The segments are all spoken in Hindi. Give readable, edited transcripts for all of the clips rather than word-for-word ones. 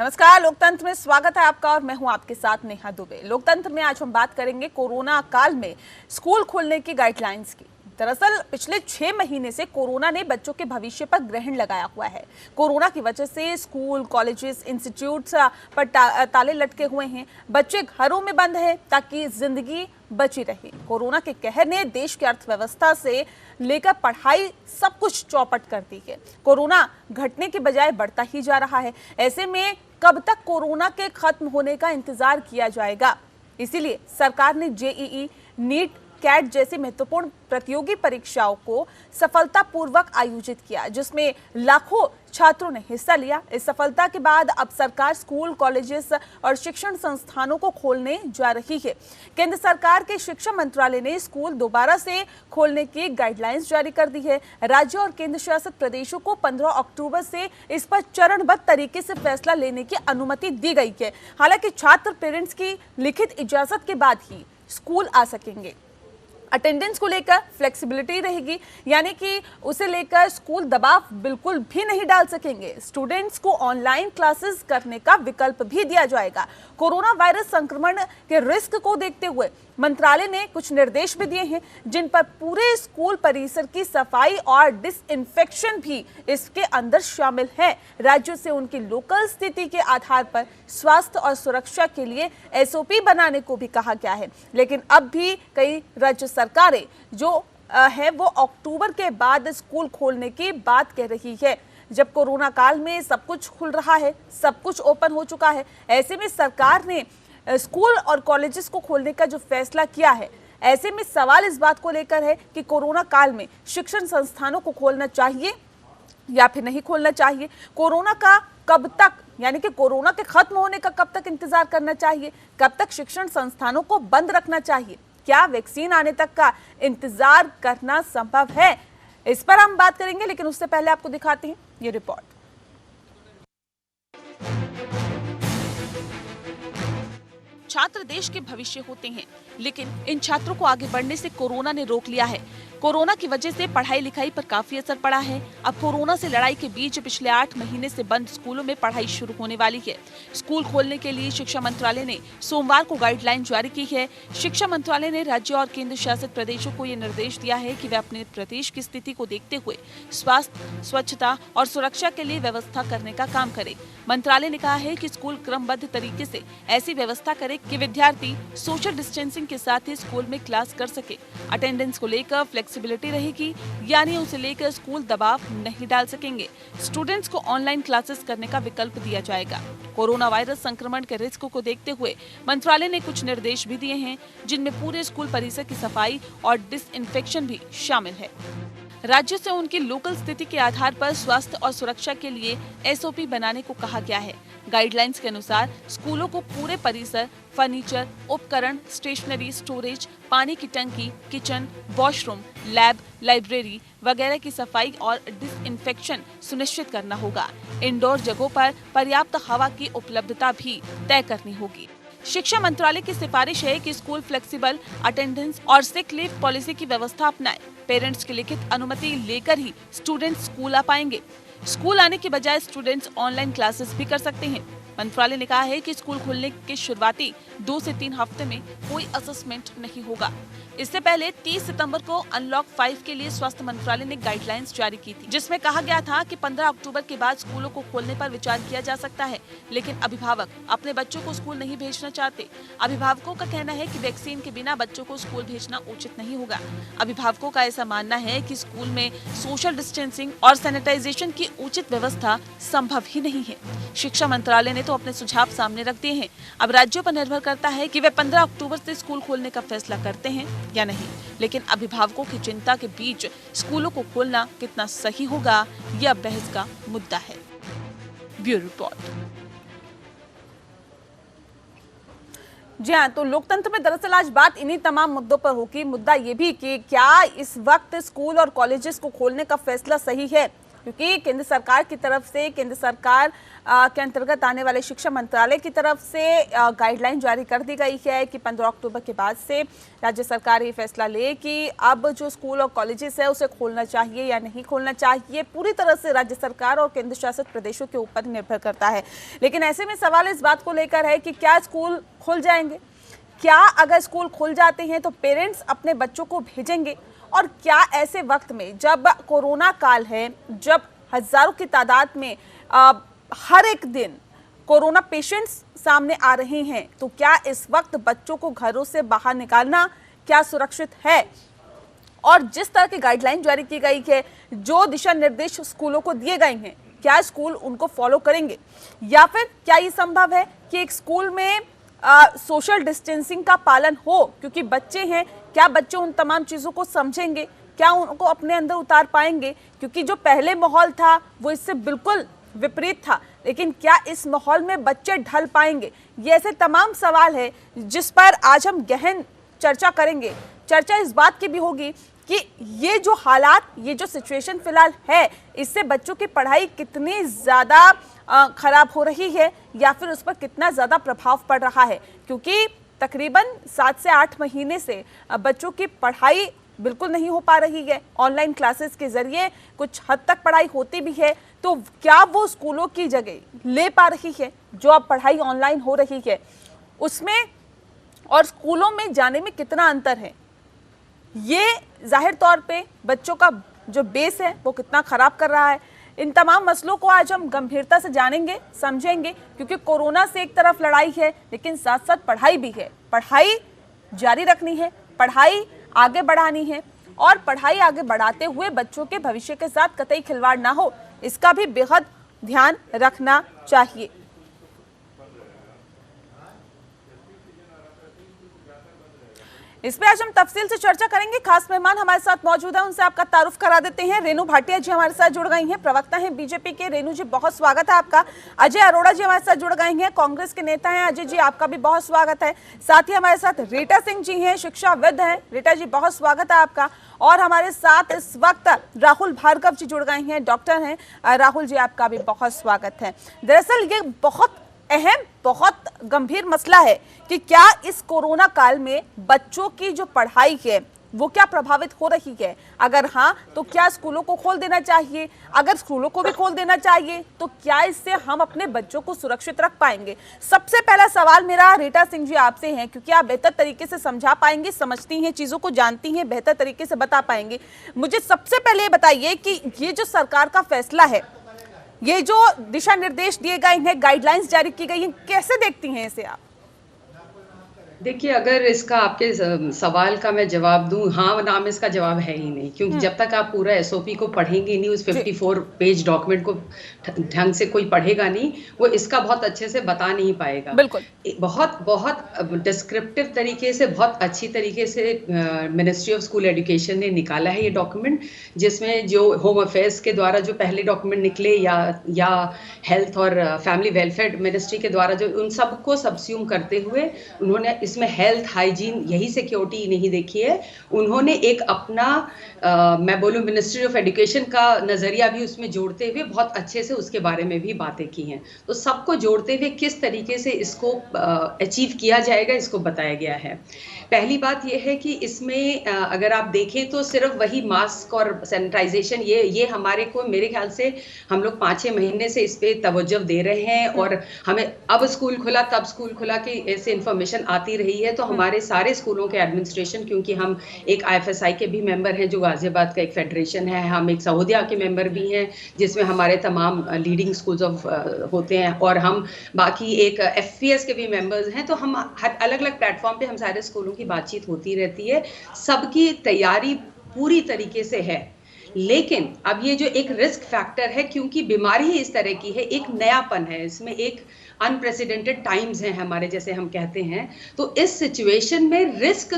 नमस्कार, लोकतंत्र में स्वागत है आपका और मैं हूं आपके साथ नेहा दुबे। लोकतंत्र में आज हम बात करेंगे कोरोना काल में स्कूल खोलने की गाइडलाइंस की। दरअसल पिछले 6 महीने से कोरोना ने बच्चों के भविष्य पर ग्रहण लगाया हुआ है। कोरोना की वजह से स्कूल, कॉलेजेस, इंस्टीट्यूट्स पर ताले लटके हुए हैं। बच्चे घरों में बंद हैं ताकि जिंदगी बची रहे। कोरोना के कहर ने देश की अर्थव्यवस्था से लेकर पढ़ाई सब कुछ चौपट कर दी है। कोरोना घटने के बजाय बढ़ता ही जा रहा है। ऐसे में कब तक कोरोना के खत्म होने का इंतजार किया जाएगा? इसीलिए सरकार ने जेईई, नीट, कैट जैसी महत्वपूर्ण प्रतियोगी परीक्षाओं को सफलतापूर्वक आयोजित किया, जिसमें लाखों छात्रों ने हिस्सा लिया। इस सफलता के बाद अब सरकार स्कूल, कॉलेजेस और शिक्षण संस्थानों को खोलने जा रही है। केंद्र सरकार के शिक्षा मंत्रालय ने स्कूल दोबारा से खोलने की गाइडलाइंस जारी कर दी है। राज्य और केंद्र शासित प्रदेशों को 15 अक्टूबर से इस पर चरणबद्ध तरीके से फैसला लेने की अनुमति दी गई है। हालांकि छात्र पेरेंट्स की लिखित इजाजत के बाद ही स्कूल आ सकेंगे। अटेंडेंस को लेकर फ्लेक्सिबिलिटी रहेगी, यानी कि उसे लेकर स्कूल दबाव बिल्कुल भी नहीं डाल सकेंगे। स्टूडेंट्स को ऑनलाइन क्लासेस करने का विकल्प भी दिया जाएगा। कोरोना वायरस संक्रमण के रिस्क को देखते हुए मंत्रालय ने कुछ निर्देश भी दिए हैं, जिन पर पूरे स्कूल परिसर की सफाई और डिसइंफेक्शन भी इसके अंदर शामिल है। राज्यों से उनकी लोकल स्थिति के आधार पर स्वास्थ्य और सुरक्षा के लिए एसओपी बनाने को भी कहा गया है। लेकिन अब भी कई राज्य सरकारें जो है वो अक्टूबर के बाद स्कूल खोलने की बात कह रही है। जब कोरोना काल में सब कुछ खुल रहा है, सब कुछ ओपन हो चुका है, ऐसे में सरकार ने स्कूल और कॉलेजेस को खोलने का जो फैसला किया है, ऐसे में सवाल इस बात को लेकर है कि कोरोना काल में शिक्षण संस्थानों को खोलना चाहिए या फिर नहीं खोलना चाहिए। कोरोना का कब तक, यानी कि कोरोना के खत्म होने का कब तक इंतजार करना चाहिए? कब तक शिक्षण संस्थानों को बंद रखना चाहिए? क्या वैक्सीन आने तक का इंतजार करना संभव है? इस पर हम बात करेंगे, लेकिन उससे पहले आपको दिखाते हैं ये रिपोर्ट। छात्र देश के भविष्य होते हैं, लेकिन इन छात्रों को आगे बढ़ने से कोरोना ने रोक लिया है। कोरोना की वजह से पढ़ाई लिखाई पर काफी असर पड़ा है। अब कोरोना से लड़ाई के बीच पिछले 8 महीने से बंद स्कूलों में पढ़ाई शुरू होने वाली है। स्कूल खोलने के लिए शिक्षा मंत्रालय ने सोमवार को गाइडलाइन जारी की है। शिक्षा मंत्रालय ने राज्य और केंद्र शासित प्रदेशों को ये निर्देश दिया है कि वे अपने प्रदेश की स्थिति को देखते हुए स्वास्थ्य, स्वच्छता और सुरक्षा के लिए व्यवस्था करने का काम करे। मंत्रालय ने कहा है कि स्कूल क्रमबद्ध तरीके से ऐसी व्यवस्था करे कि विद्यार्थी सोशल डिस्टेंसिंग के साथ ही स्कूल में क्लास कर सके। अटेंडेंस को लेकर फ्लेक्सिबिलिटी रहेगी, यानी उसे लेकर स्कूल दबाव नहीं डाल सकेंगे। स्टूडेंट्स को ऑनलाइन क्लासेस करने का विकल्प दिया जाएगा। कोरोना वायरस संक्रमण के रिस्क को देखते हुए मंत्रालय ने कुछ निर्देश भी दिए हैं, जिनमें पूरे स्कूल परिसर की सफाई और डिसइंफेक्शन भी शामिल है। राज्य से उनकी लोकल स्थिति के आधार पर स्वास्थ्य और सुरक्षा के लिए एसओपी बनाने को कहा गया है। गाइडलाइंस के अनुसार स्कूलों को पूरे परिसर, फर्नीचर, उपकरण, स्टेशनरी, स्टोरेज, पानी की टंकी, किचन, वॉशरूम, लैब, लाइब्रेरी वगैरह की सफाई और डिसइंफेक्शन सुनिश्चित करना होगा। इंडोर जगहों पर पर्याप्त हवा की उपलब्धता भी तय करनी होगी। शिक्षा मंत्रालय की सिफारिश है कि स्कूल फ्लेक्सिबल अटेंडेंस और सिक लीव पॉलिसी की व्यवस्था अपनाए। पेरेंट्स की लिखित अनुमति लेकर ही स्टूडेंट्स स्कूल आ पाएंगे। स्कूल आने के बजाय स्टूडेंट्स ऑनलाइन क्लासेस भी कर सकते हैं। मंत्रालय ने कहा है कि स्कूल खुलने के शुरुआती 2 से 3 हफ्ते में कोई असेसमेंट नहीं होगा। इससे पहले 30 सितंबर को अनलॉक 5 के लिए स्वास्थ्य मंत्रालय ने गाइडलाइंस जारी की थी, जिसमें कहा गया था कि 15 अक्टूबर के बाद स्कूलों को खोलने पर विचार किया जा सकता है। लेकिन अभिभावक अपने बच्चों को स्कूल नहीं भेजना चाहते। अभिभावकों का कहना है कि वैक्सीन के बिना बच्चों को स्कूल भेजना उचित नहीं होगा। अभिभावकों का ऐसा मानना है कि स्कूल में सोशल डिस्टेंसिंग और सैनिटाइजेशन की उचित व्यवस्था संभव ही नहीं है। शिक्षा मंत्रालय ने तो अपने सुझाव सामने रख दिए हैं। अब राज्यों पर निर्भर करता है कि वे 15 अक्टूबर से स्कूल खोलने का फैसला करते हैं या नहीं। लेकिन अभिभावकों की चिंता के बीच स्कूलों को खोलना कितना सही होगा, यह बहस का मुद्दा है। Bureau report. जी हाँ, तो लोकतंत्र में दरअसल आज बात इन्हीं तमाम मुद्दों पर होगी। मुद्दा ये भी कि क्या इस वक्त स्कूल और कॉलेजेस को खोलने का फैसला सही है, क्योंकि केंद्र सरकार की तरफ से, केंद्र सरकार के अंतर्गत आने वाले शिक्षा मंत्रालय की तरफ से गाइडलाइन जारी कर दी गई है कि 15 अक्टूबर के बाद से राज्य सरकार ये फैसला ले कि अब जो स्कूल और कॉलेजेस है उसे खोलना चाहिए या नहीं खोलना चाहिए, पूरी तरह से राज्य सरकार और केंद्र शासित प्रदेशों के ऊपर निर्भर करता है। लेकिन ऐसे में सवाल इस बात को लेकर है कि क्या स्कूल खुल जाएंगे, क्या अगर स्कूल खुल जाते हैं तो पेरेंट्स अपने बच्चों को भेजेंगे, और क्या ऐसे वक्त में जब कोरोना काल है, जब हजारों की तादाद में हर एक दिन कोरोना पेशेंट्स सामने आ रहे हैं, तो क्या इस वक्त बच्चों को घरों से बाहर निकालना क्या सुरक्षित है? और जिस तरह की गाइडलाइन जारी की गई है, जो दिशा निर्देश स्कूलों को दिए गए हैं, क्या स्कूल उनको फॉलो करेंगे, या फिर क्या ये संभव है कि एक स्कूल में सोशल डिस्टेंसिंग का पालन हो? क्योंकि बच्चे हैं, क्या बच्चे उन तमाम चीज़ों को समझेंगे, क्या उनको अपने अंदर उतार पाएंगे? क्योंकि जो पहले माहौल था वो इससे बिल्कुल विपरीत था, लेकिन क्या इस माहौल में बच्चे ढल पाएंगे? ये ऐसे तमाम सवाल है जिस पर आज हम गहन चर्चा करेंगे। चर्चा इस बात की भी होगी कि ये जो हालात, ये जो सिचुएशन फिलहाल है, इससे बच्चों की पढ़ाई कितनी ज़्यादा खराब हो रही है या फिर उस पर कितना ज़्यादा प्रभाव पड़ रहा है। क्योंकि तकरीबन 7 से 8 महीने से बच्चों की पढ़ाई बिल्कुल नहीं हो पा रही है। ऑनलाइन क्लासेस के ज़रिए कुछ हद तक पढ़ाई होती भी है, तो क्या वो स्कूलों की जगह ले पा रही है जो अब पढ़ाई ऑनलाइन हो रही है उसमें, और स्कूलों में जाने में कितना अंतर है? ये जाहिर तौर पे बच्चों का जो बेस है वो कितना खराब कर रहा है। इन तमाम मसलों को आज हम गंभीरता से जानेंगे, समझेंगे, क्योंकि कोरोना से एक तरफ लड़ाई है, लेकिन साथ साथ पढ़ाई भी है। पढ़ाई जारी रखनी है, पढ़ाई आगे बढ़ानी है, और पढ़ाई आगे बढ़ाते हुए बच्चों के भविष्य के साथ कतई खिलवाड़ ना हो, इसका भी बेहद ध्यान रखना चाहिए। इस पे आज हम तफसील से चर्चा करेंगे। खास मेहमान हमारे साथ मौजूद है, उनसे आपका तारुफ करा देते हैं। रेणु भाटिया जी हमारे साथ जुड़ गई हैं, प्रवक्ता हैं बीजेपी के। रेणु जी, बहुत स्वागत है आपका। अजय अरोड़ा जी हमारे साथ जुड़ गए हैं, कांग्रेस के नेता हैं। अजय जी, आपका भी बहुत स्वागत है। साथ ही हमारे साथ रीटा सिंह जी हैं, शिक्षाविद हैं। रीटा जी, बहुत स्वागत है आपका। और हमारे साथ इस वक्त राहुल भार्गव जी जुड़ गए हैं, डॉक्टर हैं। राहुल जी, आपका भी बहुत स्वागत है। दरअसल ये बहुत अहम, बहुत गंभीर मसला है कि क्या इस कोरोना काल में बच्चों की जो पढ़ाई है वो क्या प्रभावित हो रही है। अगर हाँ, तो क्या स्कूलों को खोल देना चाहिए? अगर स्कूलों को भी खोल देना चाहिए तो क्या इससे हम अपने बच्चों को सुरक्षित रख पाएंगे? सबसे पहला सवाल मेरा रीटा सिंह जी आपसे है, क्योंकि आप बेहतर तरीके से समझा पाएंगे, समझती हैं, चीज़ों को जानती हैं, बेहतर तरीके से बता पाएंगे। मुझे सबसे पहले बताइए कि ये जो सरकार का फैसला है, ये जो दिशा निर्देश दिए गए हैं, गाइडलाइंस जारी की गई हैं, कैसे देखती हैं इसे आप? देखिए, अगर इसका आपके सवाल का मैं जवाब दूं, हाँ ना में इसका जवाब है ही नहीं, क्योंकि जब तक आप पूरा एसओपी को पढ़ेंगे नहीं, उस 54 पेज डॉक्यूमेंट को ढंग से कोई पढ़ेगा नहीं, वो इसका बहुत अच्छे से बता नहीं पाएगा। बिल्कुल, बहुत बहुत डिस्क्रिप्टिव तरीके से, बहुत अच्छी तरीके से मिनिस्ट्री ऑफ स्कूल एजुकेशन ने निकाला है ये डॉक्यूमेंट, जिसमें जो होम अफेयर्स के द्वारा जो पहले डॉक्यूमेंट निकले या हेल्थ और फैमिली वेलफेयर मिनिस्ट्री के द्वारा जो, उन सबको सबस्यूम करते हुए उन्होंने इसमें हेल्थ, हाइजीन, यही सिक्योरिटी नहीं देखी है। उन्होंने एक अपना मैं बोलूँ मिनिस्ट्री ऑफ एजुकेशन का नज़रिया भी उसमें जोड़ते हुए बहुत अच्छे से उसके बारे में भी बातें की हैं। तो सबको जोड़ते हुए किस तरीके से इसको अचीव किया जाएगा, इसको बताया गया है। पहली बात यह है कि इसमें अगर आप देखें तो सिर्फ वही मास्क और सैनिटाइजेशन, ये हमारे को, मेरे ख्याल से हम लोग 5-6 महीने से इस पे तवज्जो दे रहे हैं, और हमें अब स्कूल खुला तब स्कूल खुला कि ऐसे इन्फॉर्मेशन आती रही है। तो हमारे सारे स्कूलों के एडमिनिस्ट्रेशन, क्योंकि हम एक IFSI के भी मेंबर हैं जो गाजियाबाद का एक फेडरेशन है, हम एक सऊदिया के मेंबर भी हैं जिसमें हमारे तमाम लीडिंग स्कूल्स ऑफ होते हैं, और हम बाकी एक FPS के भी मेंबर्स हैं। तो हम हर अलग अलग प्लेटफॉर्म पे हम सारे स्कूलों की बातचीत होती रहती है, सबकी तैयारी पूरी तरीके से है। लेकिन अब ये जो एक रिस्क फैक्टर है, क्योंकि बीमारी ही इस तरह की है, एक नयापन है इसमें, एक अनप्रेसिडेंटेड टाइम्स हैं हमारे, जैसे हम कहते हैं। तो इस सिचुएशन में रिस्क,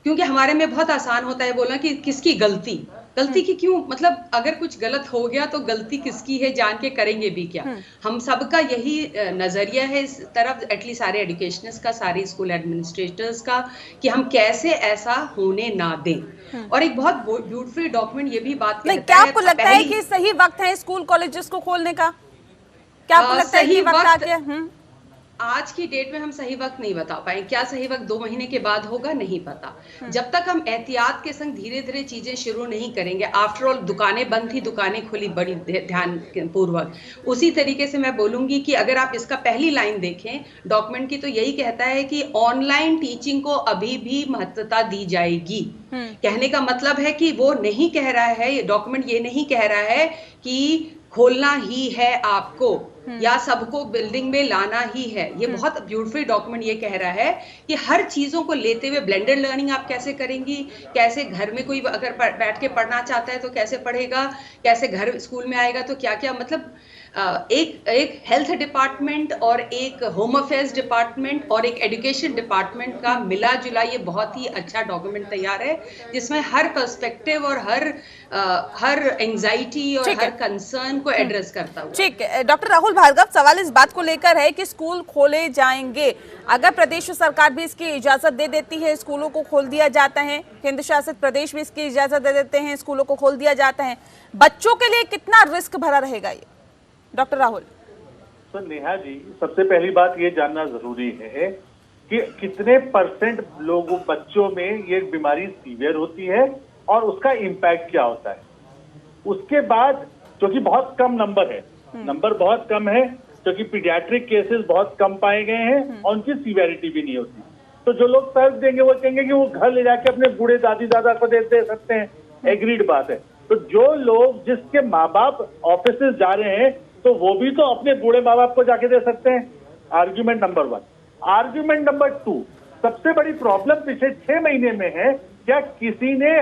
क्योंकि हमारे में बहुत आसान होता है बोलना कि किसकी गलती, गलती की क्यों, मतलब अगर कुछ गलत हो गया तो गलती किसकी है, जान के करेंगे भी क्या। हम सबका यही नजरिया है इस तरफ, एटलीस्ट सारे एजुकेशनिस्ट का, सारे स्कूल एडमिनिस्ट्रेटर्स का, कि हम कैसे ऐसा होने ना दें। और एक बहुत ब्यूटीफुल डॉक्यूमेंट ये भी बात नहीं, कहता क्या है, आपको लगता है कि सही वक्त है स्कूल कॉलेजेस को खोलने का? क्या आपको लगता है कि वक्त आ गया? आज की डेट में हम सही वक्त नहीं बता पाए। क्या सही वक्त 2 महीने के बाद होगा, नहीं पता। जब तक हम एहतियात के संग धीरे धीरे चीजें शुरू नहीं करेंगे, आफ्टर ऑल दुकानें बंद थी, दुकानें खुली बड़ी ध्यान पूर्वक। उसी तरीके से मैं बोलूंगी कि अगर आप इसका पहली लाइन देखें डॉक्यूमेंट की, तो यही कहता है कि ऑनलाइन टीचिंग को अभी भी महत्वता दी जाएगी। कहने का मतलब है कि वो नहीं कह रहा है, डॉक्यूमेंट ये नहीं कह रहा है कि खोलना ही है आपको या सबको बिल्डिंग में लाना ही है। ये बहुत ब्यूटीफुल डॉक्यूमेंट ये कह रहा है कि हर चीजों को लेते हुए ब्लेंडेड लर्निंग आप कैसे करेंगी, कैसे घर में कोई अगर बैठ के पढ़ना चाहता है तो कैसे पढ़ेगा, कैसे घर स्कूल में आएगा तो क्या क्या, मतलब एक हेल्थ डिपार्टमेंट और एक होम अफेयर्स डिपार्टमेंट और एक एजुकेशन डिपार्टमेंट का मिला जुला ये बहुत ही अच्छा डॉक्यूमेंट तैयार है, जिसमें हर पर्सपेक्टिव और हर एंजाइटी और हर कंसर्न को एड्रेस करता हुआ। ठीक है डॉक्टर राहुल भार्गव, सवाल इस बात को लेकर है कि स्कूल खोले जाएंगे, अगर प्रदेश सरकार भी इसकी इजाजत दे देती है, स्कूलों को खोल दिया जाता है, केंद्र शासित प्रदेश भी इसकी इजाजत दे देते हैं, स्कूलों को खोल दिया जाता है, बच्चों के लिए कितना रिस्क भरा रहेगा ये? डॉक्टर राहुल। तो नेहा जी, सबसे पहली बात ये जानना जरूरी है कि कितने परसेंट लोगों बच्चों में ये बीमारी सीवियर होती है और उसका इम्पैक्ट क्या होता है। उसके बाद, क्योंकि बहुत कम नंबर है, नंबर बहुत कम है, क्योंकि पीडियाट्रिक केसेस बहुत कम पाए गए हैं और उनकी सीवियरिटी भी नहीं होती, तो जो लोग तर्क देंगे वो कहेंगे कि वो घर ले जाके अपने बूढ़े दादी दादा को दे सकते हैं, एग्रीड बात है। तो जो लोग, जिसके माँ बाप ऑफिस जा रहे हैं, तो वो भी तो अपने बूढ़े माँ बाप को जाके दे सकते हैं। Argument number 1। आर्ग्यूमेंट नंबर 2, सबसे बड़ी प्रॉब्लम पिछले 6 महीने में है, क्या किसी ने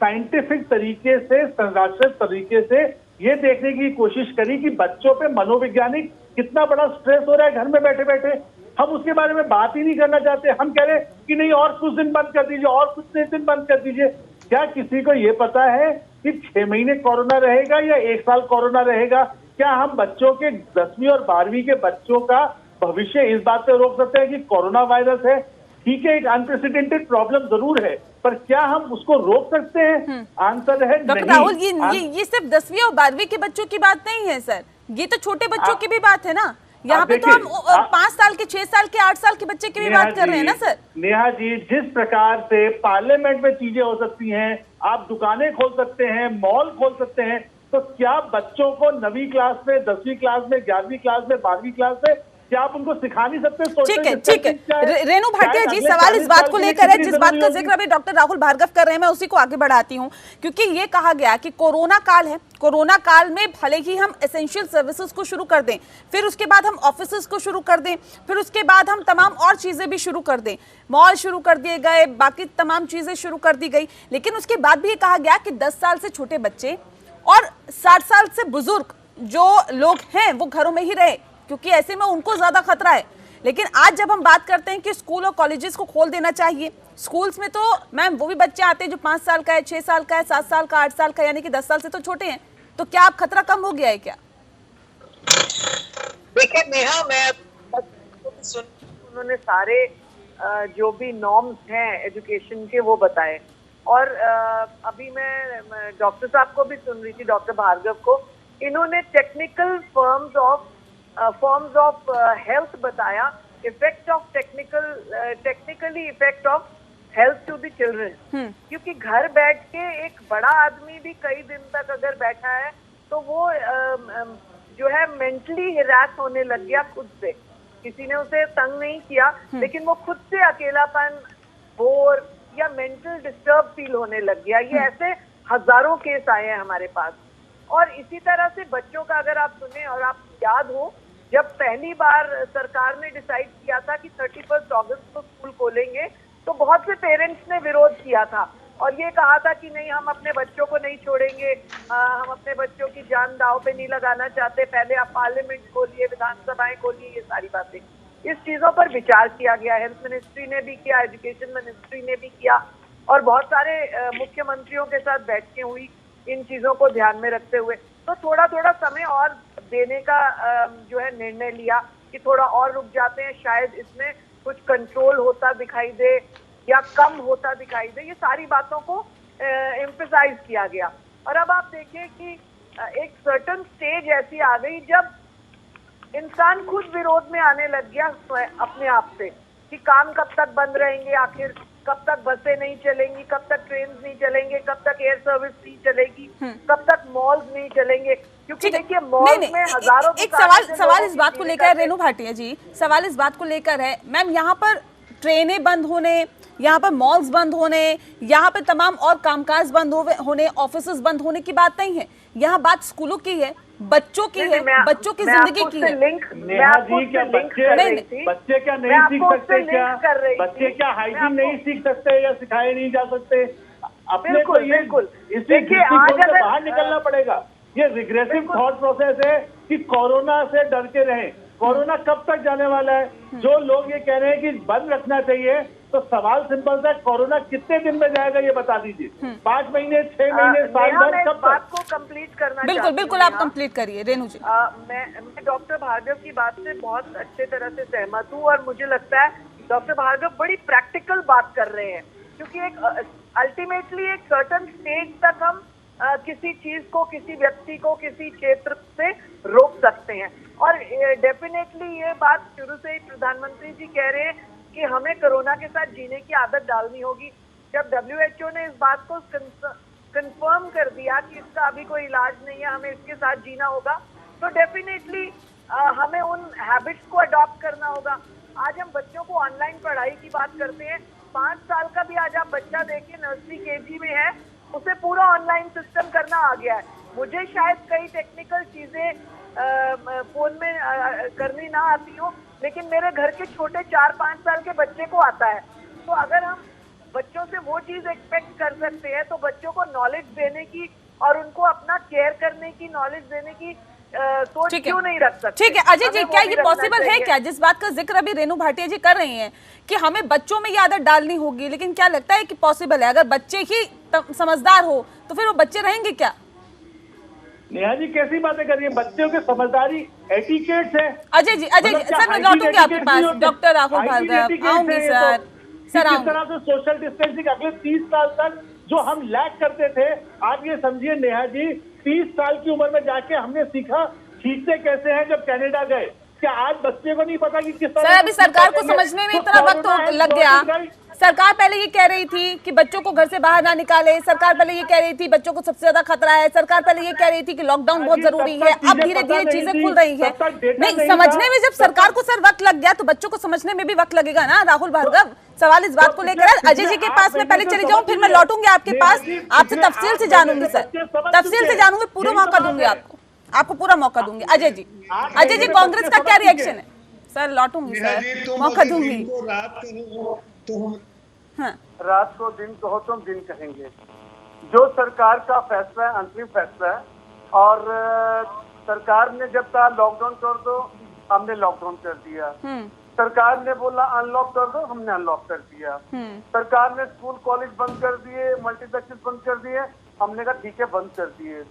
साइंटिफिक तरीके से, संरचित तरीके से ये देखने की कोशिश करी कि बच्चों पे मनोवैज्ञानिक कितना बड़ा स्ट्रेस हो रहा है घर में बैठे बैठे? हम उसके बारे में बात ही नहीं करना चाहते। हम कह रहे कि नहीं, और कुछ दिन बंद कर दीजिए, और कुछ दिन बंद कर दीजिए। क्या किसी को ये पता है कि 6 महीने कोरोना रहेगा या 1 साल कोरोना रहेगा? क्या हम बच्चों के 10वीं और 12वीं के बच्चों का भविष्य इस बात से रोक सकते हैं कि कोरोना वायरस है? ठीक है, एक अनप्रेसिडेंटेड प्रॉब्लम जरूर है, पर क्या हम उसको रोक सकते हैं? आंसर है नहीं। डॉक्टर राहुल, ये सिर्फ 10वीं और 12वीं के बच्चों की बात नहीं है सर, ये तो छोटे बच्चों की भी बात है ना। यहाँ पे तो हम 5 साल के, 6 साल के, 8 साल के बच्चे की भी बात कर रहे हैं ना सर। नेहा जी, जिस प्रकार से पार्लियामेंट में चीजें हो सकती हैं, आप दुकानें खोल सकते हैं, मॉल खोल सकते हैं, तो क्या बच्चों को 9वीं क्लास में, 10वीं क्लास में, 11वीं क्लास में, 12वीं क्लास में क्या आप उनको सिखा नहीं सकते? ठीक है, ठीक है। रेणु भाटिया जी, सवाल इस बात को लेकर है, जिस बात का जिक्र अभी डॉक्टर राहुल भार्गव कर रहे हैं, मैं उसी को आगे बढ़ाती हूं, क्योंकि ये कहा गया कि कोरोना काल है, कोरोना काल में भले ही हम एसेंशियल सर्विसेज को शुरू कर दें, फिर उसके बाद हम ऑफिसेज को शुरू कर दें, फिर उसके बाद हम तमाम और चीजें भी शुरू कर दें, मॉल शुरू कर दिए गए, बाकी तमाम चीजें शुरू कर दी गई, लेकिन उसके बाद भी ये कहा गया कि 10 साल से छोटे बच्चे और 60 साल से बुजुर्ग जो लोग हैं वो घरों में ही रहे, क्योंकि ऐसे में उनको ज्यादा खतरा है। लेकिन आज जब हम बात करते हैं कि स्कूल और कॉलेजेस को खोल देना चाहिए, स्कूल्स में तो मैम वो भी बच्चे आते हैं जो 5 साल का है, 6 साल का है, 7 साल का, 8 साल का, यानी कि 10 साल से तो छोटे हैं, तो क्या अब खतरा कम हो गया है क्या? देखिए नेहा, मैं सुन, उन्होंने सारे जो भी नॉर्म्स हैं एजुकेशन के वो बताए, और अभी मैं डॉक्टर साहब को भी सुन रही थी, डॉक्टर भार्गव को, इन्होंने टेक्निकल फॉर्म्स ऑफ हेल्थ बताया, effect of technically effect of health to the children. क्योंकि घर बैठ के एक बड़ा आदमी भी कई दिन तक अगर बैठा है तो वो जो है मेंटली हिरास होने लग गया खुद से, किसी ने उसे तंग नहीं किया, लेकिन वो खुद से अकेलापन, बोर या मेंटल डिस्टर्ब फील होने लग गया। ये ऐसे हजारों केस आए हैं हमारे पास। और इसी तरह से बच्चों का अगर आप सुने और आप याद हो, जब पहली बार सरकार ने डिसाइड किया था कि 31 अगस्त को स्कूल खोलेंगे, तो बहुत से पेरेंट्स ने विरोध किया था और ये कहा था कि नहीं, हम अपने बच्चों को नहीं छोड़ेंगे, हम अपने बच्चों की जान दांव पे नहीं लगाना चाहते, पहले आप पार्लियामेंट खोलिए, विधानसभाएं खोलिए, ये सारी बातें। इस चीजों पर विचार किया गया, हेल्थ मिनिस्ट्री ने भी किया, एजुकेशन मिनिस्ट्री ने भी किया, और बहुत सारे मुख्यमंत्रियों के साथ बैठकें हुई इन चीजों को ध्यान में रखते हुए। तो थोड़ा थोड़ा समय और देने का जो है निर्णय लिया कि थोड़ा और रुक जाते हैं, शायद इसमें कुछ कंट्रोल होता दिखाई दे या कम होता दिखाई दे। ये सारी बातों को एम्फसाइज किया गया। और अब आप देखिए कि एक सर्टेन स्टेज ऐसी आ गई जब इंसान खुद विरोध में आने लग गया अपने आप से कि काम कब तक बंद रहेंगे, आखिर कब तक बसें नहीं चलेंगी, कब तक ट्रेन नहीं चलेंगे, कब तक एयर सर्विस नहीं चलेगी, कब तक मॉल्स नहीं चलेंगे। क्योंकि देखिए मॉल में हजारों एक सवाल इस बात को लेकर है रेणु भाटिया जी, सवाल इस बात को लेकर है मैम, यहाँ पर ट्रेनें बंद होने, यहाँ पर मॉल्स बंद होने, यहाँ पे तमाम और कामकाज बंद होने, ऑफिसेस बंद होने की बात नहीं है। यहाँ बात स्कूलों की है, बच्चों की है, बच्चों की जिंदगी की है। नेहा जी, क्या बच्चे क्या नहीं सीख सकते? क्या बच्चे क्या हाइजीन नहीं सीख सकते या सिखाए नहीं जा सकते? अपने को ये इसी दृष्टिकोण से बाहर निकलना पड़ेगा। ये रिग्रेसिव थॉट प्रोसेस है कि कोरोना से डर के रहें। कोरोना कब तक जाने वाला है? जो लोग ये कह रहे हैं कि बंद रखना चाहिए, तो सवाल सिंपल सा, कोरोना कितने दिन में जाएगा ये बता दीजिए। 5 महीने, 6 महीने, साल भर, कब तक? को कंप्लीट करना बिल्कुल आप कंप्लीट करिए रेणु जी। मैं डॉक्टर भार्गव की बात से बहुत अच्छे तरह से सहमत हूँ और मुझे लगता है डॉक्टर भार्गव बड़ी प्रैक्टिकल बात कर रहे हैं, क्योंकि एक अल्टीमेटली एक सर्टेन स्टेज तक हम किसी चीज को, किसी व्यक्ति को, किसी क्षेत्र से रोक सकते हैं। और डेफिनेटली ये बात शुरू से ही प्रधानमंत्री जी कह रहे हैं कि हमें कोरोना के साथ जीने की आदत डालनी होगी। जब WHO ने इस बात को कंफर्म कर दिया कि इसका अभी कोई इलाज नहीं है, हमें इसके साथ जीना होगा, तो डेफिनेटली हमें उन हैबिट्स को अडॉप्ट करना होगा। आज हम बच्चों को ऑनलाइन पढ़ाई की बात करते हैं। 5 साल का भी आज आप बच्चा देखिए, नर्सरी KG में है, उसे पूरा ऑनलाइन सिस्टम करना आ गया है। मुझे शायद कई टेक्निकल चीजें फोन में करनी ना आती हो, लेकिन मेरे घर के छोटे 4-5 साल के बच्चे को आता है। तो अगर हम बच्चों से वो चीज एक्सपेक्ट कर सकते हैं, तो बच्चों को नॉलेज देने की और उनको अपना केयर करने की नॉलेज देने की सोच क्यों नहीं रख सकते? ठीक है अजय जी, क्या ये पॉसिबल है क्या, जिस बात का जिक्र अभी रेणु भाटिया जी कर रही हैं कि हमें बच्चों में ये आदत डालनी होगी, लेकिन क्या लगता है कि पॉसिबल है? अगर बच्चे ही समझदार हो तो फिर वो बच्चे रहेंगे क्या? नेहा जी कैसी बातें कर रही है? बच्चों की समझदारी एटिकेट्स है। अजय जी सर, मैं लौटूंगी आपके पास। डॉक्टर राहुल भार्गव आऊंगी सर। किस तरह से सोशल डिस्टेंसिंग अगले 30 साल तक जो हम लैक करते थे, आप ये समझिए नेहा जी, 30 साल की उम्र में जाके हमने सीखा खींचते कैसे हैं जब कनाडा गए। क्या आज बच्चे को नहीं पता कि किस तरह? सर अभी सरकार को समझने में इतना वक्त लग गया। सरकार पहले ये कह रही थी कि बच्चों को घर से बाहर ना निकाले, सरकार पहले ये कह रही थी बच्चों को सबसे ज्यादा खतरा है, सरकार पहले ये कह रही थी कि लॉकडाउन बहुत जरूरी है। अब धीरे धीरे चीजें खुल रही है। नहीं, समझने में जब सरकार को सर वक्त लग गया तो बच्चों को समझने में भी वक्त लगेगा ना राहुल भार्गव। सवाल इस बात को लेकर है। अजय जी के पास मैं पहले चली जाऊं, फिर मैं लौटूंगी आपके पास, आपसे तफसील से जानूंगी सर, तफसील से जानूंगी, पूरा मौका दूंगी आपको पूरा मौका दूंगी। अजय जी कांग्रेस का क्या रिएक्शन है? सर लौटूंगी सर, मौका दूंगी। रात को दिन कहो तुम दिन कहेंगे। जो सरकार का फैसला है अंतिम फैसला है, और सरकार ने जब कहा लॉकडाउन कर दो, हमने लॉकडाउन कर दिया। सरकार ने बोला अनलॉक कर दो, हमने अनलॉक कर दिया। सरकार ने स्कूल कॉलेज बंद कर दिए, मल्टीप्लेक्सेस बंद कर दिए, हमने कहा ठीक है बंद कर दिए।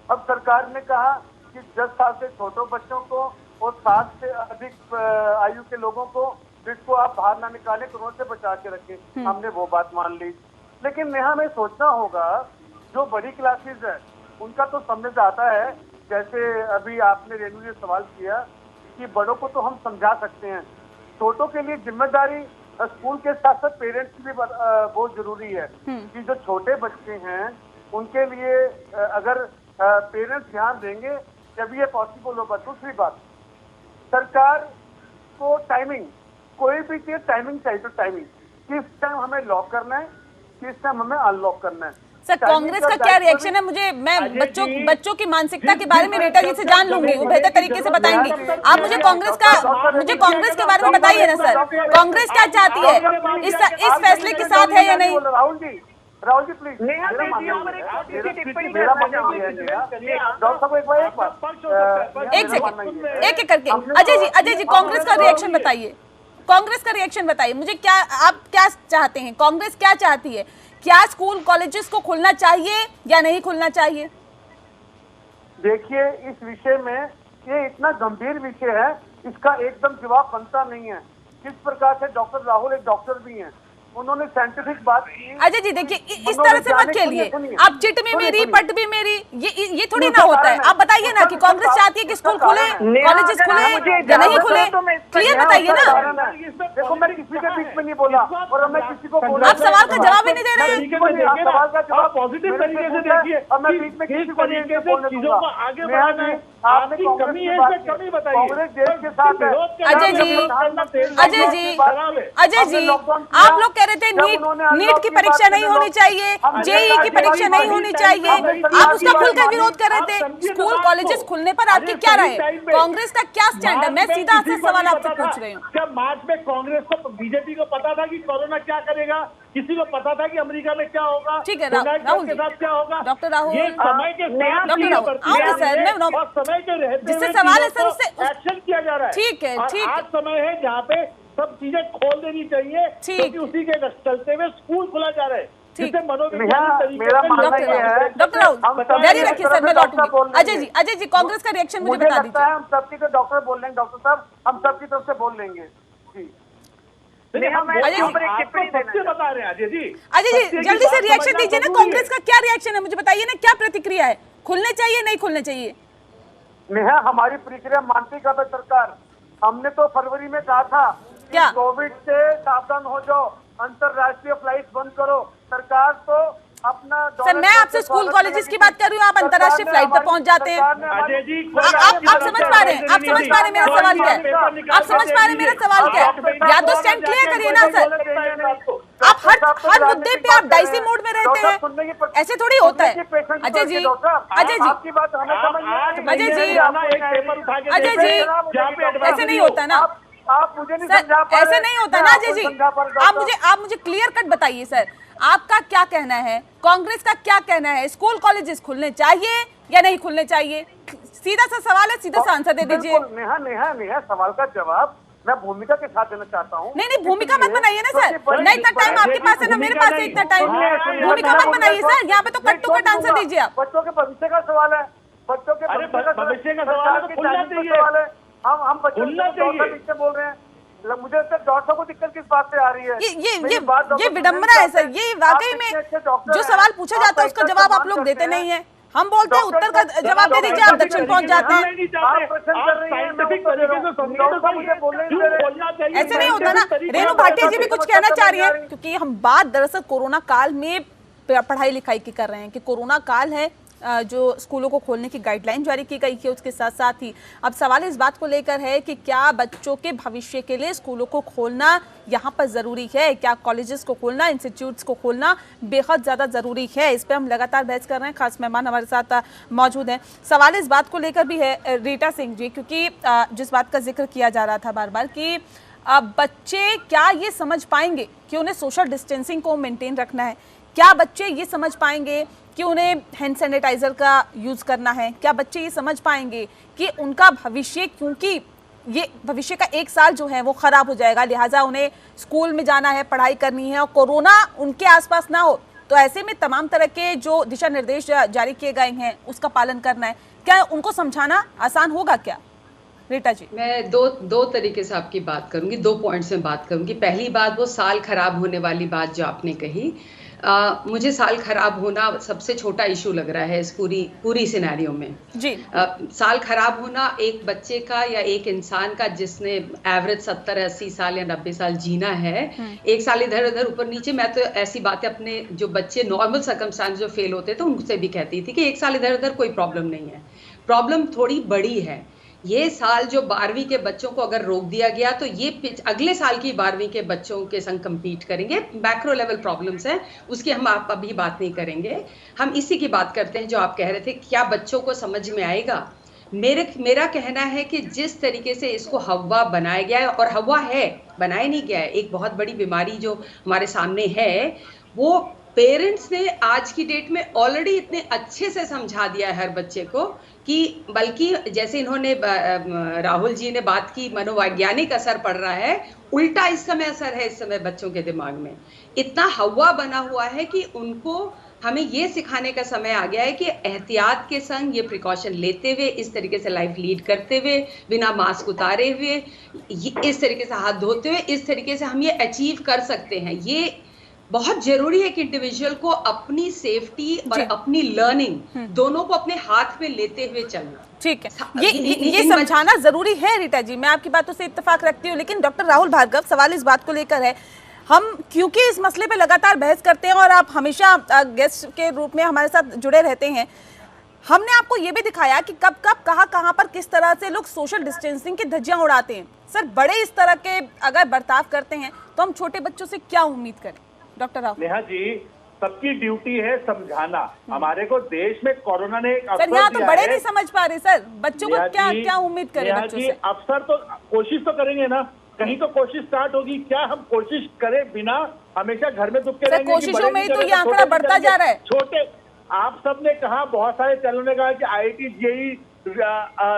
अब सरकार ने कहा कि 10 साल से छोटे बच्चों को और 60 से अधिक आयु के लोगों को जिसको आप बाहर ना निकालें, कोरोना से बचा के रखें। हमने वो बात मान ली। लेकिन यहाँ हमें सोचना होगा जो बड़ी क्लासेस है उनका तो समझ आता है। जैसे अभी आपने रेणु ने सवाल किया कि बड़ों को तो हम समझा सकते हैं, छोटों के लिए जिम्मेदारी स्कूल के साथ साथ पेरेंट्स की भी बहुत जरूरी है कि जो छोटे बच्चे हैं उनके लिए अगर पेरेंट्स ध्यान देंगे जब ये पॉसिबल होगा। दूसरी बात, सरकार को टाइमिंग, कोई भी चीज टाइमिंग चाहिए, तो टाइमिंग किस टाइम हमें लॉक करना है, किस टाइम हमें अनलॉक करना है। सर कांग्रेस का क्या रिएक्शन है? मैं बच्चों की मानसिकता के बारे में रेटा जी से जान लूंगी, वो बेहतर तरीके से बताएंगे। आप मुझे कांग्रेस के बारे में बताइए ना सर, कांग्रेस क्या चाहती है, इस फैसले के साथ है या नहीं? राहुल जी प्लीज, एक करके अजय जी कांग्रेस का रिएक्शन बताइए, कांग्रेस का रिएक्शन बताइए मुझे। क्या आप क्या चाहते हैं, कांग्रेस क्या चाहती है क्या स्कूल कॉलेजेस को खुलना चाहिए या नहीं खुलना चाहिए? देखिए, इस विषय में ये इतना गंभीर विषय है, इसका एकदम जवाब बनता नहीं है। किस प्रकार से डॉक्टर राहुल एक डॉक्टर भी हैं, उन्होंने साइंटिफिक बात की। अजय जी देखिए, इस तरह से मत खेलिए, आप चिट में मेरी पट भी मेरी, ये थोड़ी ना होता है। आप बताइए ना कि कांग्रेस चाहती है कि स्कूल खुले, कॉलेजेस खुले या नहीं खुले, क्लियर बताइए ना। देखो, मैं किसी के बीच में नहीं बोला और मैं किसी को बोला, आप सवाल का जवाब ही नहीं दे रहे हैं। सवाल का जवाब पॉजिटिव तरीके से देखिए और मैं बीच में किसी को नहीं बोलने दूंगा। आगे बढ़ाना है, आपकी कमी है, इसमें कमी बताइए। कांग्रेस देश के साथ है। अजय जी, आप लोग कह रहे थे नीट की परीक्षा नहीं होनी चाहिए, जेईई की परीक्षा नहीं होनी चाहिए, आप उसका खुलकर विरोध कर रहे थे। स्कूल कॉलेजेस खुलने पर आपकी क्या राय है? कांग्रेस का क्या स्टैंड है? मैं सीधा आपसे सवाल आपसे पूछ रही हूँ। क्या मार्च में कांग्रेस को, बीजेपी को पता था कि कोरोना क्या करेगा? किसी को पता था कि अमेरिका में क्या होगा? ठीक है राहुल के साथ क्या होगा? डॉक्टर राहुल, ये समय के साथ डॉक्टर राहुल आओ सर, मैं और समय के रहते जिससे सवाल है सर उससे एक्शन किया जा रहा है। ठीक है, ठीक है। आज समय है जहाँ पे सब चीजें खोल देनी चाहिए, क्योंकि उसी के चलते हुए स्कूल खुला जा रहा है। ठीक। मेरा मानना ये है, डॉक्टर राहुल जारी रखिए सर, मैं लौटूंगी। अजय जी कांग्रेस का रिएक्शन मुझे बता दीजिए। हम सबकी तो डॉक्टर बोल रहे हैं, डॉक्टर साहब हम सबकी तरफ से बोल लेंगे जी। अजय जी जल्दी से रिएक्शन दीजिए ना, कांग्रेस का क्या रिएक्शन है मुझे बताइए ना, क्या प्रतिक्रिया है? खुलने चाहिए नहीं खुलने चाहिए? नेहा, हमारी प्रतिक्रिया मानती कब है सरकार? हमने तो फरवरी में कहा था क्या? कोविड से सावधान हो जाओ, अंतरराष्ट्रीय फ्लाइट बंद करो। सरकार तो अपना सर, मैं आपसे स्कूल कॉलेजेस की बात कर रही हूँ, आप अंतरराष्ट्रीय फ्लाइट पर पहुंच जाते हैं। आप समझ पा रहे हैं? आप समझ पा रहे हैं मेरा सवाल क्या है? आप समझ पा रहे हैं मेरा सवाल क्या है? या तो स्टैंड क्लियर करिए ना सर। आप हर मुद्दे पे आप डाइसी मोड में रहते हैं, ऐसे थोड़ी होता है। अजय जी, ऐसे नहीं होता ना। आप मुझे नहीं सर, ऐसे नहीं होता ना अजय जी। आप मुझे क्लियर कट बताइए सर, आपका क्या कहना है, कांग्रेस का क्या कहना है? स्कूल कॉलेजेस खुलने चाहिए या नहीं खुलने चाहिए? सीधा सा सवाल है, सीधा सा आंसर दे दीजिए। नेहा सवाल का जवाब मैं भूमिका के साथ देना चाहता हूँ। नहीं भूमिका मत बनाइए ना सर, नहीं इतना टाइम आपके पास है ना मेरे पास है इतना टाइम। भूमिका मत बनाइए सर, यहाँ पे तो कट टू कट आंसर दीजिए आप। बच्चों के भविष्य का सवाल है, बच्चों के भविष्य का सवाल है। हम बच्चों से बोल रहे हैं, मुझे डॉक्टरों को दिक्कत किस बात से आ रही है? ये विडंबना है सर, ये वाकई में जो सवाल पूछा जाता है उसका जवाब आप लोग देते नहीं है। हम बोलते हैं उत्तर का जवाब दे दीजिए, आप दक्षिण पहुंच जाते हैं। ऐसे नहीं होता ना। रेणु भाटिया जी भी कुछ कहना चाह रही है, क्योंकि हम बात दरअसल कोरोना काल में पढ़ाई लिखाई की कर रहे हैं कि कोरोना काल है, जो स्कूलों को खोलने की गाइडलाइन जारी की गई है, उसके साथ साथ ही अब सवाल इस बात को लेकर है कि क्या बच्चों के भविष्य के लिए स्कूलों को खोलना यहाँ पर ज़रूरी है? क्या कॉलेजेस को खोलना, इंस्टीट्यूट्स को खोलना बेहद ज़्यादा ज़रूरी है? इस पर हम लगातार बहस कर रहे हैं, खास मेहमान हमारे साथ मौजूद हैं। सवाल इस बात को लेकर भी है रीटा सिंह जी, क्योंकि जिस बात का जिक्र किया जा रहा था बार बार कि बच्चे क्या ये समझ पाएंगे कि उन्हें सोशल डिस्टेंसिंग को मेंटेन रखना है? क्या बच्चे ये समझ पाएंगे कि उन्हें हैंड सैनिटाइजर का यूज़ करना है? क्या बच्चे ये समझ पाएंगे कि उनका भविष्य, क्योंकि ये भविष्य का एक साल जो है वो ख़राब हो जाएगा, लिहाजा उन्हें स्कूल में जाना है, पढ़ाई करनी है और कोरोना उनके आसपास ना हो, तो ऐसे में तमाम तरह के जो दिशा निर्देश जारी किए गए हैं उसका पालन करना है। क्या उनको समझाना आसान होगा क्या? रीटा जी, मैं दो तरीके से आपकी बात करूंगी, 2 पॉइंट्स में बात करूंगी। पहली बात, वो साल खराब होने वाली बात जो आपने कही, मुझे साल खराब होना सबसे छोटा इशू लग रहा है इस पूरी सिनेरियो में जी। साल खराब होना एक बच्चे का या एक इंसान का जिसने एवरेज 70-80 साल या 90 साल जीना है, एक साल इधर उधर ऊपर नीचे, मैं तो ऐसी बातें अपने जो बच्चे नॉर्मल सर्कमस्टांस जो फेल होते थे उनसे भी कहती थी कि एक साल इधर उधर कोई प्रॉब्लम नहीं है। प्रॉब्लम थोड़ी बड़ी है। ये साल जो 12वीं के बच्चों को अगर रोक दिया गया तो ये अगले साल की 12वीं के बच्चों के संग compete करेंगे। मैक्रो लेवल प्रॉब्लम्स हैं, उसकी हम आप अभी बात नहीं करेंगे। हम इसी की बात करते हैं जो आप कह रहे थे, क्या बच्चों को समझ में आएगा? मेरा कहना है कि जिस तरीके से इसको हवा बनाया गया है, और हवा है, बनाया नहीं गया है, एक बहुत बड़ी बीमारी जो हमारे सामने है, वो पेरेंट्स ने आज की डेट में ऑलरेडी इतने अच्छे से समझा दिया है हर बच्चे को कि बल्कि जैसे इन्होंने राहुल जी ने बात की मनोवैज्ञानिक असर पड़ रहा है, उल्टा इस समय असर है इस समय बच्चों के दिमाग में इतना हवा बना हुआ है कि उनको हमें ये सिखाने का समय आ गया है कि एहतियात के संग ये प्रिकॉशन लेते हुए, इस तरीके से लाइफ लीड करते हुए, बिना मास्क उतारे हुए, इस तरीके से हाथ धोते हुए, इस तरीके से हम ये अचीव कर सकते हैं। ये बहुत जरूरी है कि इंडिविजुअल को अपनी सेफ्टी और अपनी लर्निंग दोनों को अपने हाथ में लेते हुए चलना। ठीक है, ये समझाना जरूरी है रीटा जी, मैं आपकी बातों से इत्तेफाक रखती हूँ। लेकिन डॉक्टर राहुल भार्गव, सवाल इस बात को लेकर है, हम क्योंकि इस मसले पे लगातार बहस करते हैं और आप हमेशा गेस्ट के रूप में हमारे साथ जुड़े रहते हैं, हमने आपको ये भी दिखाया कि कब कब कहाँ पर किस तरह से लोग सोशल डिस्टेंसिंग की धज्जियां उड़ाते हैं। सर, बड़े इस तरह के अगर बर्ताव करते हैं तो हम छोटे बच्चों से क्या उम्मीद करें? डॉक्टर राहुल। नेहा जी, सबकी ड्यूटी है समझाना। हमारे को देश में कोरोना ने एक अवसर सर, यहाँ तो दिया बड़े है। नहीं समझ पा रहे सर, बच्चों को क्या उम्मीद करें बच्चों से? अवसर तो कोशिश तो करेंगे ना, कहीं तो कोशिश स्टार्ट होगी। क्या हम कोशिश करें बिना हमेशा घर में दुबके रहेंगे? कोशिशों में ही तो ये आंकड़ा बढ़ता जा रहा है। छोटे, आप सबने कहा, बहुत सारे चैनलों ने कहा कि IIT JEE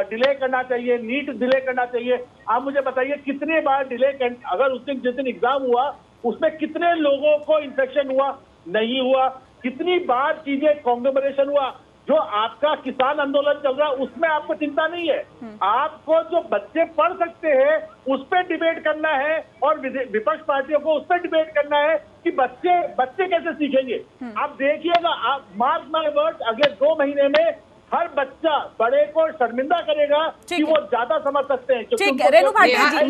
डिले करना चाहिए, नीट डिले करना चाहिए। आप मुझे बताइए कितने बार डिले अगर उस दिन जिस दिन एग्जाम हुआ उसमें कितने लोगों को इन्फेक्शन हुआ? नहीं हुआ। कितनी बार चीजें कॉन्ग्लोमरेशन हुआ? जो आपका किसान आंदोलन चल रहा है उसमें आपको चिंता नहीं है। आपको जो बच्चे पढ़ सकते हैं उस पर डिबेट करना है और विपक्ष पार्टियों को उस पर डिबेट करना है कि बच्चे कैसे सीखेंगे। आप देखिएगा, आप मार्क माय वर्ड, अगले 2 महीने में हर बच्चा बड़े को शर्मिंदा करेगा कि वो ज्यादा समझ सकते हैं। ठीक है, रेणु भाटिया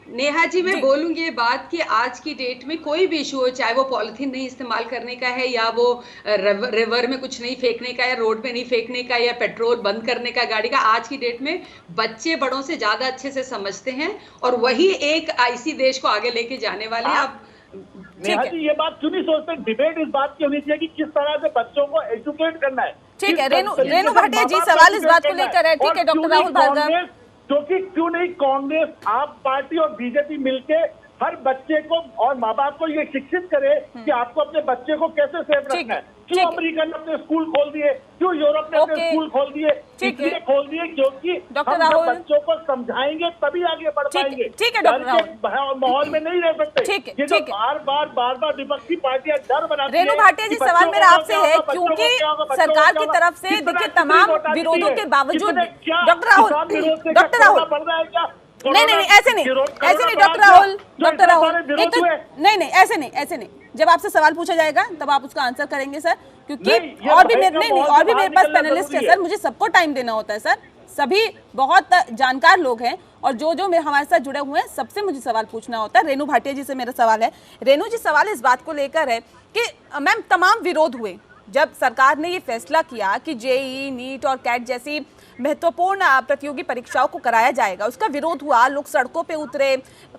नेहा जी, मैं बोलूंगी ये बात कि आज की डेट में कोई भी इशू हो, चाहे वो पॉलिथीन नहीं इस्तेमाल करने का है या वो रिवर में कुछ नहीं फेंकने का या रोड पे नहीं फेंकने का या पेट्रोल बंद करने का गाड़ी का, आज की डेट में बच्चे बड़ों से ज्यादा अच्छे से समझते हैं और वही एक ऐसी देश को आगे लेके जाने वाले हैं। आप नेहा जी, ये बात क्यों नहीं सोचते? डिबेट इस बात की होनी चाहिए कि किस तरह से बच्चों को एजुकेट करना है। ठीक है, रेणु भाटिया जी, सवाल इस बात को लेकर है। ठीक है डॉक्टर राहुल भार्गव, क्योंकि क्यों नहीं कांग्रेस, आप पार्टी और बीजेपी मिलके हर बच्चे को और माँ बाप को ये शिक्षित करे कि आपको अपने बच्चे को कैसे सेफ रखना है। क्यों अमेरिका ने अपने स्कूल खोल दिए? क्यों यूरोप ने अपने स्कूल खोल दिए? इसलिए खोल दिए क्योंकि हम बच्चों को समझाएंगे तभी आगे बढ़ पाएंगे। ठीक है डॉक्टर राहुल, माहौल में नहीं रह सकते। ये जो बार बार विपक्षी पार्टियां डर बनाती हैं। रेणु भाटिया जी, सवाल मेरा आपसे है, क्योंकि सरकार की तरफ से देखिए तमाम विरोधों के बावजूद डॉक्टर राहुल नहीं, ऐसे नहीं डॉक्टर राहुल, नहीं, ऐसे नहीं। जब आपसे सवाल पूछा जाएगा तब आप उसका आंसर करेंगे सर, क्योंकि और भी मेरे पास पैनलिस्ट है सर, मुझे सबको टाइम देना होता है सर। सभी बहुत जानकार लोग हैं और जो हमारे साथ जुड़े हुए हैं सबसे मुझे सवाल पूछना होता है। रेणु भाटिया जी से मेरा सवाल है। रेणु जी, सवाल इस बात को लेकर है कि मैम, तमाम विरोध हुए जब सरकार ने ये फैसला किया कि JEE, नीट और कैट जैसी महत्वपूर्ण प्रतियोगी परीक्षाओं को कराया जाएगा, उसका विरोध हुआ, लोग सड़कों पे उतरे,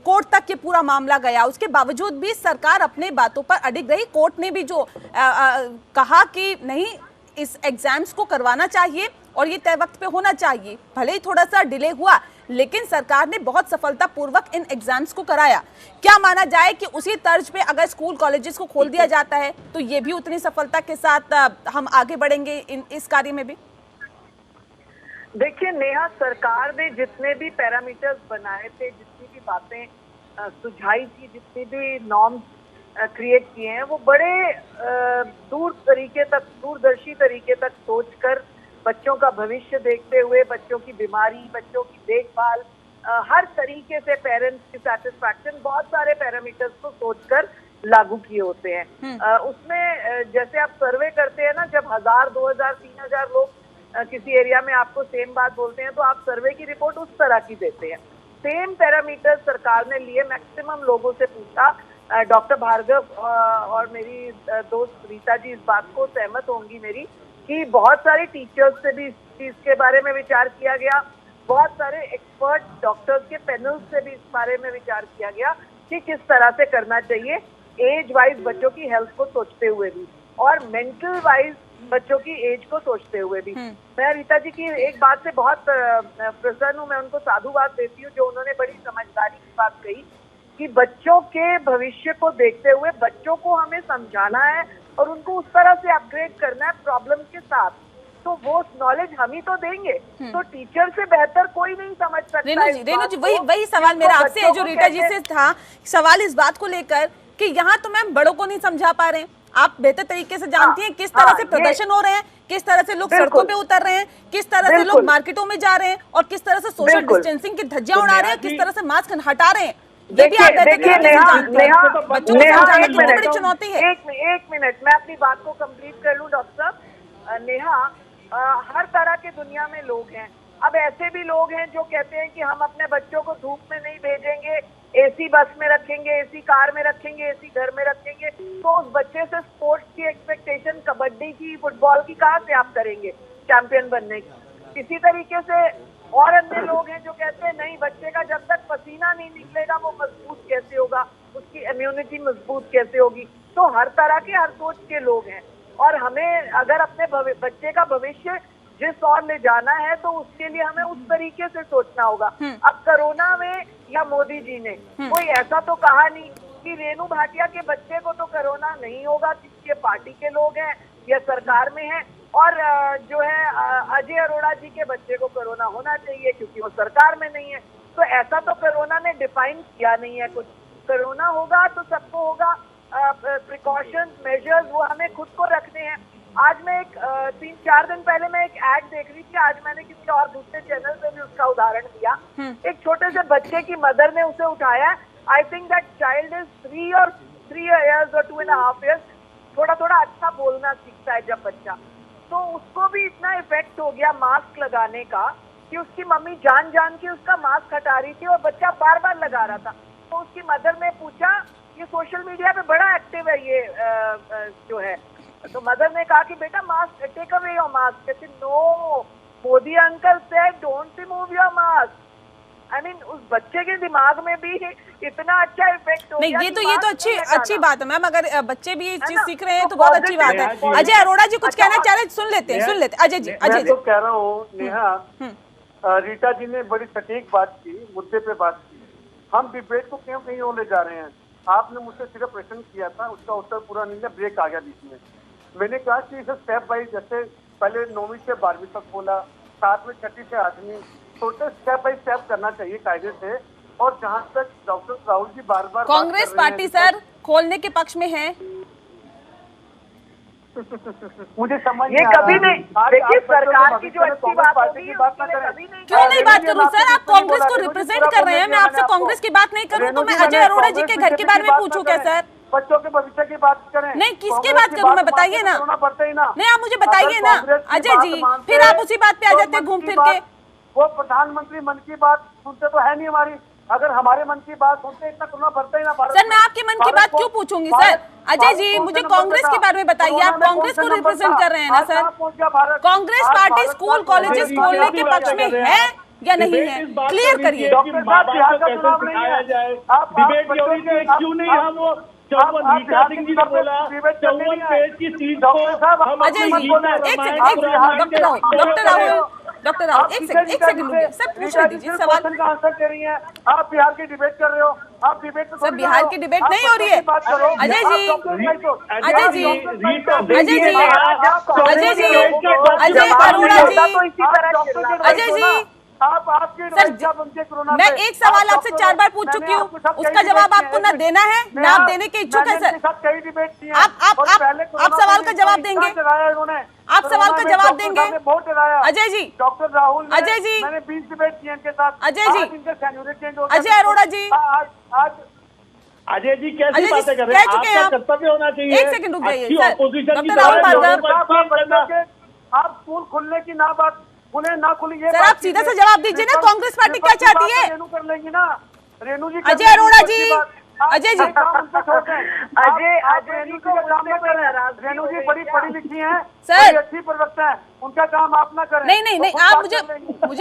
कोर्ट तक ये पूरा मामला गया। उसके बावजूद भी सरकार अपने बातों पर अडिग रही। कोर्ट ने भी जो कहा कि नहीं, इस एग्जाम्स को करवाना चाहिए और ये तय वक्त पे होना चाहिए, भले ही थोड़ा सा डिले हुआ लेकिन सरकार ने बहुत सफलतापूर्वक इन एग्जाम्स को कराया। क्या माना जाए कि उसी तर्ज पे अगर स्कूल कॉलेजेस को खोल दिया जाता है तो ये भी उतनी सफलता के साथ हम आगे बढ़ेंगे इस कार्य में भी? देखिए नेहा, सरकार ने जितने भी पैरामीटर्स बनाए थे, जितनी भी बातें सुझाई थी, जितनी भी नॉर्म्स क्रिएट किए हैं, वो बड़े दूरदर्शी तरीके तक सोचकर, बच्चों का भविष्य देखते हुए, बच्चों की बीमारी, बच्चों की देखभाल, हर तरीके से पेरेंट्स की सेटिस्फैक्शन, बहुत सारे पैरामीटर्स को सोचकर लागू किए होते हैं। उसमें जैसे आप सर्वे करते हैं ना, जब 1000, 2000, 3000 लोग किसी एरिया में आपको सेम बात बोलते हैं तो आप सर्वे की रिपोर्ट उस तरह की देते हैं। सेम पैरामीटर सरकार ने लिए, मैक्सिमम लोगों से पूछा। डॉक्टर भार्गव और मेरी दोस्त रीता जी इस बात को सहमत होंगी मेरी कि बहुत सारे टीचर्स से भी इस चीज के बारे में विचार किया गया, बहुत सारे एक्सपर्ट डॉक्टर्स के पैनल से भी इस बारे में विचार किया गया कि किस तरह से करना चाहिए, एज वाइज बच्चों की हेल्थ को सोचते हुए भी और मेंटल वाइज बच्चों की एज को सोचते हुए भी। मैं रीता जी की एक बात से बहुत प्रसन्न हूँ, मैं उनको साधुवाद देती हूँ जो उन्होंने बड़ी समझदारी की बात कही कि बच्चों के भविष्य को देखते हुए बच्चों को हमें समझाना है और उनको उस तरह से अपग्रेड करना है प्रॉब्लम के साथ। तो वो नॉलेज हम ही तो देंगे, तो टीचर से बेहतर कोई नहीं समझ सकता। रेणु जी वही सवाल मेरा आपसे है जो रीटा जी से था। सवाल इस बात को लेकर कि यहाँ तो मैम बड़ों को नहीं समझा पा रहे हैं, आप बेहतर तरीके से जानती हैं किस तरह से प्रदर्शन हो रहे हैं, किस तरह से लोग सड़कों पे उतर रहे हैं, किस तरह से लोग मार्केटों में जा रहे हैं और किस तरह से सोशल डिस्टेंसिंग की धज्जियां उड़ा रहे हैं, किस तरह से मास्क हटा रहे हैं। ये भी आप बेहतर तरीके से जानते हैं। बच्चों को समझाना कितनी बड़ी चुनौती है। एक मिनट मैं अपनी बात को कंप्लीट कर लूं डॉक्टर साहब। नेहा, हर तरह के दुनिया में लोग हैं। अब ऐसे भी लोग हैं जो कहते हैं कि हम अपने बच्चों को धूप में नहीं भेजेंगे, एसी बस में रखेंगे, एसी कार में रखेंगे, एसी घर में रखेंगे। तो उस बच्चे से स्पोर्ट्स की एक्सपेक्टेशन कबड्डी की, फुटबॉल की कहाँ से आप करेंगे चैंपियन बनने की। इसी तरीके से और अन्य लोग हैं जो कहते हैं नहीं, बच्चे का जब तक पसीना नहीं निकलेगा वो मजबूत कैसे होगा, उसकी इम्यूनिटी मजबूत कैसे होगी। तो हर तरह के, हर सोच के लोग हैं और हमें अगर अपने बच्चे का भविष्य जिस और ले जाना है तो उसके लिए हमें उस तरीके से सोचना होगा। अब कोरोना में या मोदी जी ने कोई ऐसा तो कहा नहीं कि रेणु भाटिया के बच्चे को तो कोरोना नहीं होगा क्योंकि ये पार्टी के लोग हैं या सरकार में हैं, और जो है अजय अरोड़ा जी के बच्चे को कोरोना होना चाहिए क्योंकि वो सरकार में नहीं है। तो ऐसा तो कोरोना ने डिफाइन किया नहीं है कुछ। कोरोना होगा तो सबको होगा, प्रिकॉशन मेजर्स वो हमें खुद को रखने हैं। आज मैं एक 3-4 दिन पहले मैं एक एड देख रही थी, आज मैंने किसी और दूसरे चैनल पे भी उसका उदाहरण दिया। एक छोटे से बच्चे की मदर ने उसे उठाया। I think that child is 3 years और 2.5 years। थोड़ा थोड़ा अच्छा बोलना सीखता है जब बच्चा, तो उसको भी इतना इफेक्ट हो गया मास्क लगाने का कि उसकी मम्मी जान जान के उसका मास्क हटा रही थी और बच्चा बार बार लगा रहा था। तो उसकी मदर ने पूछा, ये सोशल मीडिया पे बड़ा एक्टिव है ये जो है, तो मदर ने कहा कि बेटा mask, take away your mask. कहते no, Modi uncle said don't remove your mask. I mean उस बच्चे के दिमाग में भी इतना अच्छा इफेक्ट हो गया। नहीं, ये तो अच्छी बात है मैम, अगर बच्चे भी ये चीज सीख रहे हैं तो बहुत अच्छी बात है। अजय अरोड़ा जी कुछ कहना चाह रहे, सुन लेते हैं अजय जी। मैं तो कह रहा हूँ नेहा, रीटा जी ने बड़ी सटीक बात की, मुद्दे पे बात की। हम डिबेट को क्यों कहीं और ले जा रहे हैं। आपने मुझसे सिर्फ प्रश्न किया था, उसका उत्तर पूरा नहीं है, ब्रेक आ गया बीच में। मैंने कहा कि इसे स्टेप बाई, जैसे पहले 9वीं से 12वीं तक बोला, 7वीं 6वीं से 8वीं, छोटे स्टेप बाई स्टेप करना चाहिए कायदे से। और जहां तक डॉक्टर राहुल जी बार बार कांग्रेस पार्टी सर खोलने के पक्ष में है। मुझे समझ ये कभी नहीं, देखिए सरकार की जो अच्छी बात होगी क्यों नहीं बात करूं सर, आप कांग्रेस को रिप्रेजेंट कर रहे हैं, मैं आपसे कांग्रेस की बात नहीं करूं तो मैं अजय अरोड़ा जी के घर के बारे में पूछूं क्या सर? बच्चों के भविष्य की बात करें। नहीं, किसकी बात करूं मैं, बताइए ना। नहीं, आप मुझे बताइए ना अजय जी, फिर आप उसी बात पे आ जाते हैं घूम फिर के। वो प्रधानमंत्री मन की बात सुनते तो है नहीं हमारी। अगर हमारे मन की बात सुनते इतना कोरोना बढ़ता ही ना। सर मैं आपके मन की बात क्यों पूछूंगी सर? अजय जी मुझे कांग्रेस के बारे में बताइए, आप कांग्रेस को रिप्रेजेंट कर रहे हैं ना sir? Congress party school colleges खोलने के पक्ष में है या नहीं है, क्लियर करिए। क्यों नहीं हम वो 54 रीटा सिंह जी ने बोला 54 पेज की सीट को हम अजय जी डॉक्टर राहुल एक सेकंड रुकिए सर, पूछ दीजिए सवाल का आंसर दे रही हैं। आप बिहार की डिबेट कर रहे हो, आप डिबेट सर बिहार की डिबेट नहीं हो रही है। अजय जी अजय जी अजय जी अजय जी अजय अरोड़ा जी अजय जी सर, मैं एक सवाल आपसे 4 बार पूछ चुकी हूँ, उसका जवाब आपको ना देना है ना आप देने के इच्छुक है सर। आप सवाल का जवाब देंगे, आप सवाल का जवाब देंगे अजय जी, डॉक्टर राहुल, अजय जी, मैंने 20 डिबेट किए इनके साथ, अजय जी, अजय अरोड़ा जी, अजय जी कैसी बातें कर रहे हैं? आपका कर्तव्य होना चाहिए। एक सेकंड रुक जाइए सर, डॉक्टर राहुल भार्गव, आप स्कूल खुलने की ना बात, खुले ना खुले, सर आप सीधा सा जवाब दीजिए ना, कांग्रेस पार्टी क्या चाहती है? रेनू कर लेंगी ना, रेनू जी, अजय अरोड़ा जी, अजय जी, रेनू जी का काम ना करें। रेनू जी बड़ी पढ़ी लिखी हैं सर, अच्छी प्रवक्ता है, उनका काम आप ना करें। नहीं आप मुझे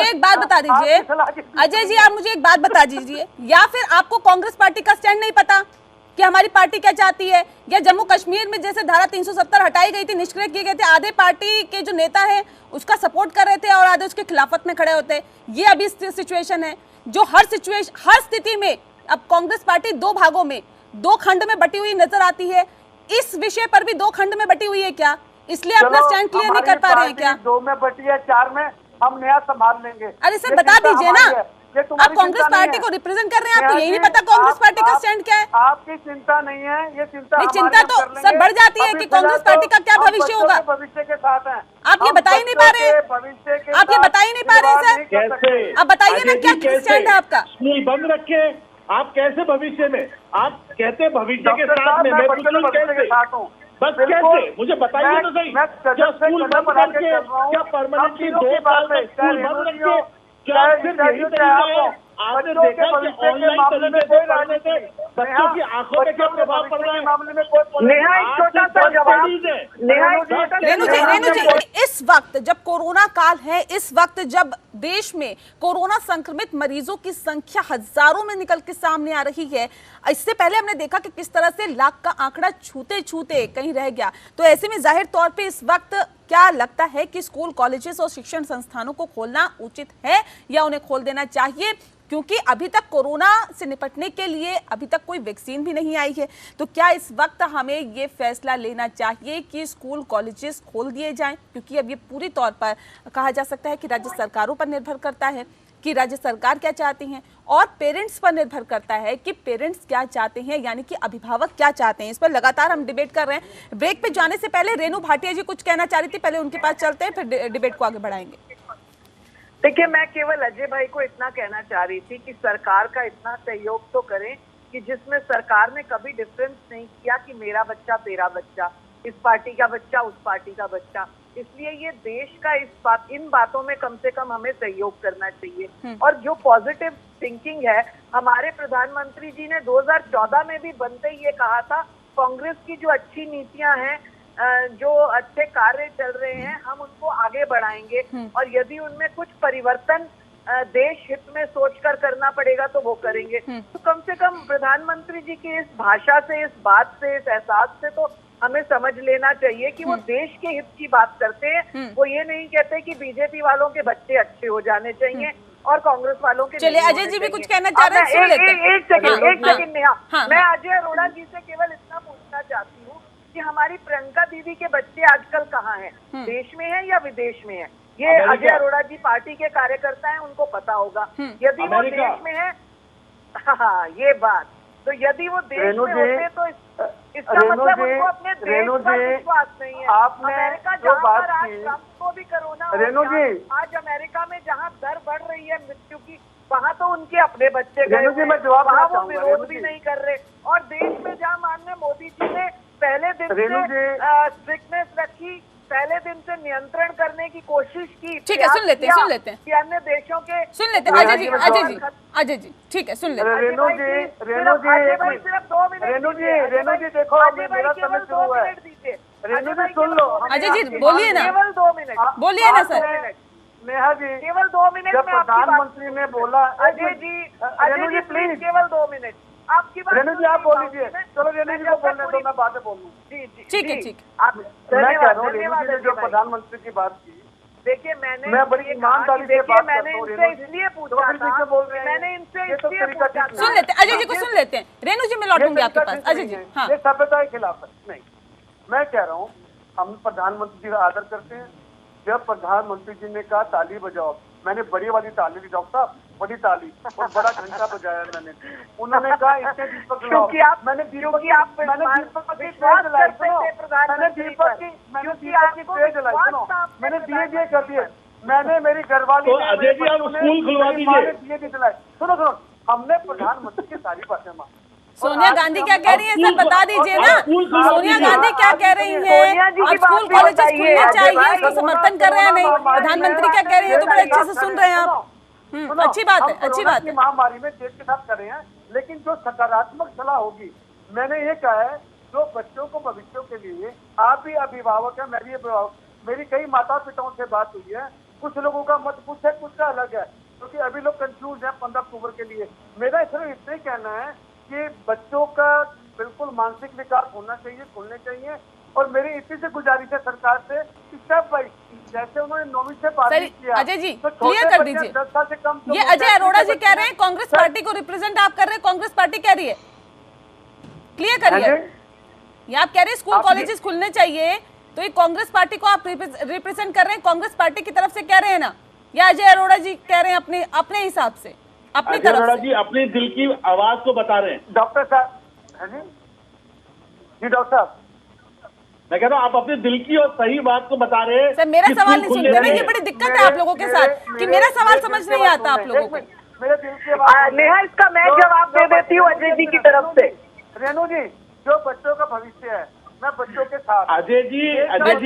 एक बात बता दीजिए अजय जी, आप मुझे एक बात बता दीजिए, या फिर आपको कांग्रेस पार्टी का स्टैंड नहीं पता कि हमारी पार्टी क्या चाहती है? या जम्मू कश्मीर में जैसे धारा 370 हटाई गई थी, निष्क्रिय किए गए थे, आधे पार्टी के जो नेता है उसका सपोर्ट कर रहे थे और आधे उसके खिलाफत में खड़े होते। ये अभी सिचुएशन है जो हर स्थिति में अब कांग्रेस पार्टी दो भागों में, दो खंड में बटी हुई नजर आती है। इस विषय पर भी दो खंड में बटी हुई है क्या, इसलिए अपना स्टैंड क्लियर नहीं कर पा रहे हैं क्या? दो में बटी है, चार में हम नया संभाल लेंगे। अरे सर बता दीजिए ना, आप कांग्रेस पार्टी को रिप्रेजेंट कर रहे हैं, आपको यही नहीं पता कांग्रेस पार्टी का स्टैंड क्या है? आपकी चिंता नहीं है, ये चिंता नहीं, चिंता तो सर बढ़ जाती है कि कांग्रेस पार्टी का क्या भविष्य होगा। भविष्य के साथ है, आप ये बता ही नहीं पा रहे, आप ये बता ही नहीं पा रहे सर। कैसे? आप बताइए ना क्या स्टैंड है आपका? स्कूल बंद रखे आप कैसे भविष्य में? आप कहते भविष्य के साथ में, मैं कैसे? बस कैसे? मुझे बताइए तो सही। क्या स्कूल बंद करके, क्या परमानेंटली 2 साल तक स्कूल बंद रखे, क्या सिर्फ यही तरीका है? आपने देखा कि ऑनलाइन तरीके से पढ़ने से बच्चों की आंखों पे क्या प्रभाव पड़ रहा है? नेहा एक छोटा सा जवाब, रेणु जी, इस वक्त जब कोरोना काल है, इस वक्त जब देश में कोरोना संक्रमित मरीजों की संख्या हजारों में निकल के सामने आ रही है, इससे पहले हमने देखा कि किस तरह से लाख का आंकड़ा छूते छूते कहीं रह गया, तो ऐसे में जाहिर तौर पे इस वक्त क्या लगता है कि स्कूल, कॉलेजेस और शिक्षण संस्थानों को खोलना उचित है या उन्हें खोल देना चाहिए? क्योंकि अभी तक कोरोना से निपटने के लिए अभी तक कोई वैक्सीन भी नहीं आई है, तो क्या इस वक्त हमें ये फैसला लेना चाहिए कि स्कूल, कॉलेजेस खोल दिए जाएं? क्योंकि अब ये पूरी तौर पर कहा जा सकता है कि राज्य सरकारों पर निर्भर करता है कि राज्य सरकार क्या चाहती हैं, और पेरेंट्स पर निर्भर करता है कि पेरेंट्स क्या चाहते हैं, यानी कि अभिभावक क्या चाहते हैं। इस पर लगातार हम डिबेट कर रहे हैं। ब्रेक पे जाने से पहले रेणु भाटिया जी कुछ कहना चाह रही थी, पहले उनके पास चलते हैं, फिर डिबेट को आगे बढ़ाएंगे। देखिए, मैं केवल अजय भाई को इतना कहना चाह रही थी कि सरकार का इतना सहयोग तो करें कि जिसमें सरकार ने कभी डिफरेंस नहीं किया कि मेरा बच्चा तेरा बच्चा, इस पार्टी का बच्चा उस पार्टी का बच्चा। इसलिए ये देश का इन बातों में कम से कम हमें सहयोग करना चाहिए। और जो पॉजिटिव थिंकिंग है, हमारे प्रधानमंत्री जी ने 2014 में भी बनते ही ये कहा था, कांग्रेस की जो अच्छी नीतियां हैं, जो अच्छे कार्य चल रहे हैं, हम उनको आगे बढ़ाएंगे और यदि उनमें कुछ परिवर्तन देश हित में सोचकर करना पड़ेगा तो वो करेंगे। तो कम से कम प्रधानमंत्री जी की इस भाषा से, इस बात से, इस एहसास से तो हमें समझ लेना चाहिए कि वो देश के हित की बात करते हैं। वो ये नहीं कहते कि बीजेपी वालों के बच्चे अच्छे हो जाने चाहिए और कांग्रेस वालों के। चलिए, अजय जी भी कुछ कहना चाह रहे हैं, एक सेकंड नेहा, मैं अजय अरोड़ा जी से केवल इतना पूछना चाहती हूँ कि हमारी प्रियंका दीदी के बच्चे आजकल कहाँ हैं, देश में हैं या विदेश में हैं? ये अजय अरोड़ा जी पार्टी के कार्यकर्ता हैं, उनको पता होगा। यदि वो देश में है, हाँ ये बात, तो यदि वो देश में होते तो इसका मतलब उनको अपने देश पर विश्वास नहीं है। अमेरिका जहाँ पर आज ट्रंप को भी कोरोना, आज अमेरिका में जहाँ दर बढ़ रही है मृत्यु की, वहाँ तो उनके अपने बच्चे गए, वहाँ वो विरोध भी नहीं कर रहे। और देश में जहाँ माननीय मोदी जी ने पहले दिन से स्ट्रिक्टनेस रखी, पहले दिन से नियंत्रण करने की कोशिश की। ठीक है, सुन लेते हैं कि अन्य देशों के, सुन लेते हैं अजय जी, ठीक है, सुन लेते हैं। रेणु जी सिर्फ 2 मिनट, रेणु जी देखो, मेरा समय शुरू हुआ है। रेणु जी सुन लो, अजय जी बोलिए ना, केवल 2 मिनट बोलिए ना सर। नेहा जी केवल 2 मिनट जब प्रधानमंत्री ने बोला, अजय जी प्लीज केवल 2 मिनट आपकी बात। रेणु जी आप बोल लीजिए, चलो रेणु जी को बोलने दो, मैं बातें बोलूँ। ठीक है, ठीक। आप मैं कह रहा हूँ, रेणु जी ने जो प्रधानमंत्री की बात की, देखिए मैं बड़ी ईमानदारी से बात करता हूँ। मैंने इनसे इसलिए पूछा था, मैंने इनसे इसलिए पूछा। सुन लेते हैं अजय जी को, सुन लेते हैं। रेणु जी मैं लौटूंगी आपके पास। अजय जी, हाँ, ये सभ्यता के खिलाफ है। नहीं, मैं कह रहा हूँ हम प्रधानमंत्री जी का आदर करते हैं। जब प्रधानमंत्री जी ने कहा ताली बजाओ, मैंने बड़ी वाली ताली दी, डॉक्टर साहब बड़ी ताली, और बड़ा घंटा बजाया मैंने। उन्होंने कहा इससे दीपक जलाओ, मैंने दीपक की तेज जलाई, मैंने दीपक की तेज जलाई, सुनो, मैंने दिए कर दिए, मैंने मेरी घरवाली अजय जी आप स्कूल खुलवा दीजिए, दिए जलाए। सुनो, हमने प्रधानमंत्री की सारी बातें मानी। सोनिया गांधी क्या कह रही है सर, बता दीजिए ना। सोनिया गांधी क्या कह रही है? अब स्कूल कॉलेजेस खुलने चाहिए, उसको समर्थन कर रहे हैं नहीं। प्रधानमंत्री क्या कह रही है, तो बड़े अच्छे से सुन रहे हैं आप। अच्छी बात है, अच्छी बात है। महामारी में देश के साथ कर रहे हैं, लेकिन जो सकारात्मक सलाह होगी, मैंने ये कहा है, जो बच्चों को भविष्य के लिए, आप भी अभिभावक है, मैं भी अभिभावक, मेरी कई माता पिताओं से बात हुई है, कुछ लोगों का मत कुछ है, कुछ का अलग है, क्योंकि अभी लोग कंफ्यूज है 15 अक्टूबर के लिए। मेरा सिर्फ इतना ही कहना है कि बच्चों का बिल्कुल मानसिक विकास होना चाहिए, खुलने चाहिए, और मेरी इसी से गुजारिश है सरकार से कि स्टेप बाई जैसे उन्होंने 9वीं से 12वीं किया। अजय जी तो क्लियर कर दीजिए। 10 साल से कम ये अजय अरोड़ा जी कह रहे हैं कांग्रेस पार्टी को रिप्रेजेंट आप कर रहे हैं, कांग्रेस पार्टी कह रही है, क्लियर करिए। ये आप कह रहे हैं स्कूल कॉलेजेस खुलने चाहिए, तो ये कांग्रेस पार्टी को आप रिप्रेजेंट कर रहे हैं, कांग्रेस पार्टी की तरफ से कह रहे हैं ना, या अजय अरोड़ा जी कह रहे हैं अपने हिसाब से, अपनी तरफ से? अरोड़ा जी अपने दिल की आवाज को बता रहे हैं। डॉक्टर साहब जी डॉक्टर साहब मैं कह रहा हूँ आप अपने दिल की और सही बात को बता रहे हैं। सर मेरा सवाल नहीं सुनते ना, ये बड़ी दिक्कत है आप लोगों के साथ कि मेरा सवाल समझ नहीं आता आप लोगों को। मेरे दिल की आवाज नेहा, इसका मैं जवाब दे देती हूँ अजय जी की तरफ से। रेणु जी, जो बच्चों का भविष्य है, मैं बच्चों के साथ। अजय जी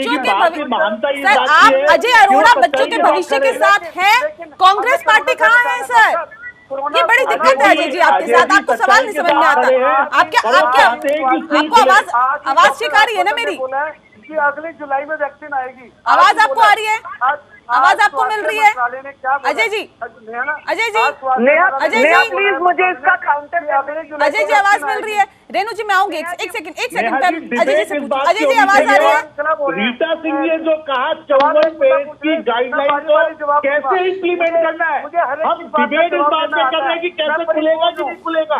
की बात की महानता ये सर बात आप है, अजय अरोड़ा बच्चों के भविष्य के साथ हैं, कांग्रेस पार्टी कहाँ है सर? ये बड़ी दिक्कत है अजय जी आपके साथ, आपको सवाल नहीं समझ में आता। आपको आवाज ठीक आ रही है ना मेरी? कि अगली जुलाई में वैक्सीन आएगी। आवाज आपको आ रही है? आवाज आपको मिल रही है? अजय जी, अजय जी, अजय जी प्लीज मुझे इसका काउंटर। अजय जी आवाज मिल रही है? रेणु जी मैं आऊंगी, एक सेकंड अजय जी से पूछो। अजय जी आवाज आ रही है? रीटा सिंह ने जो कहा 54 पेज की गाइडलाइन को कैसे इम्प्लीमेंट करना है, हम डिबेट इस बात पे कर रहे हैं कि कैसे खुलेगा कि नहीं खुलेगा।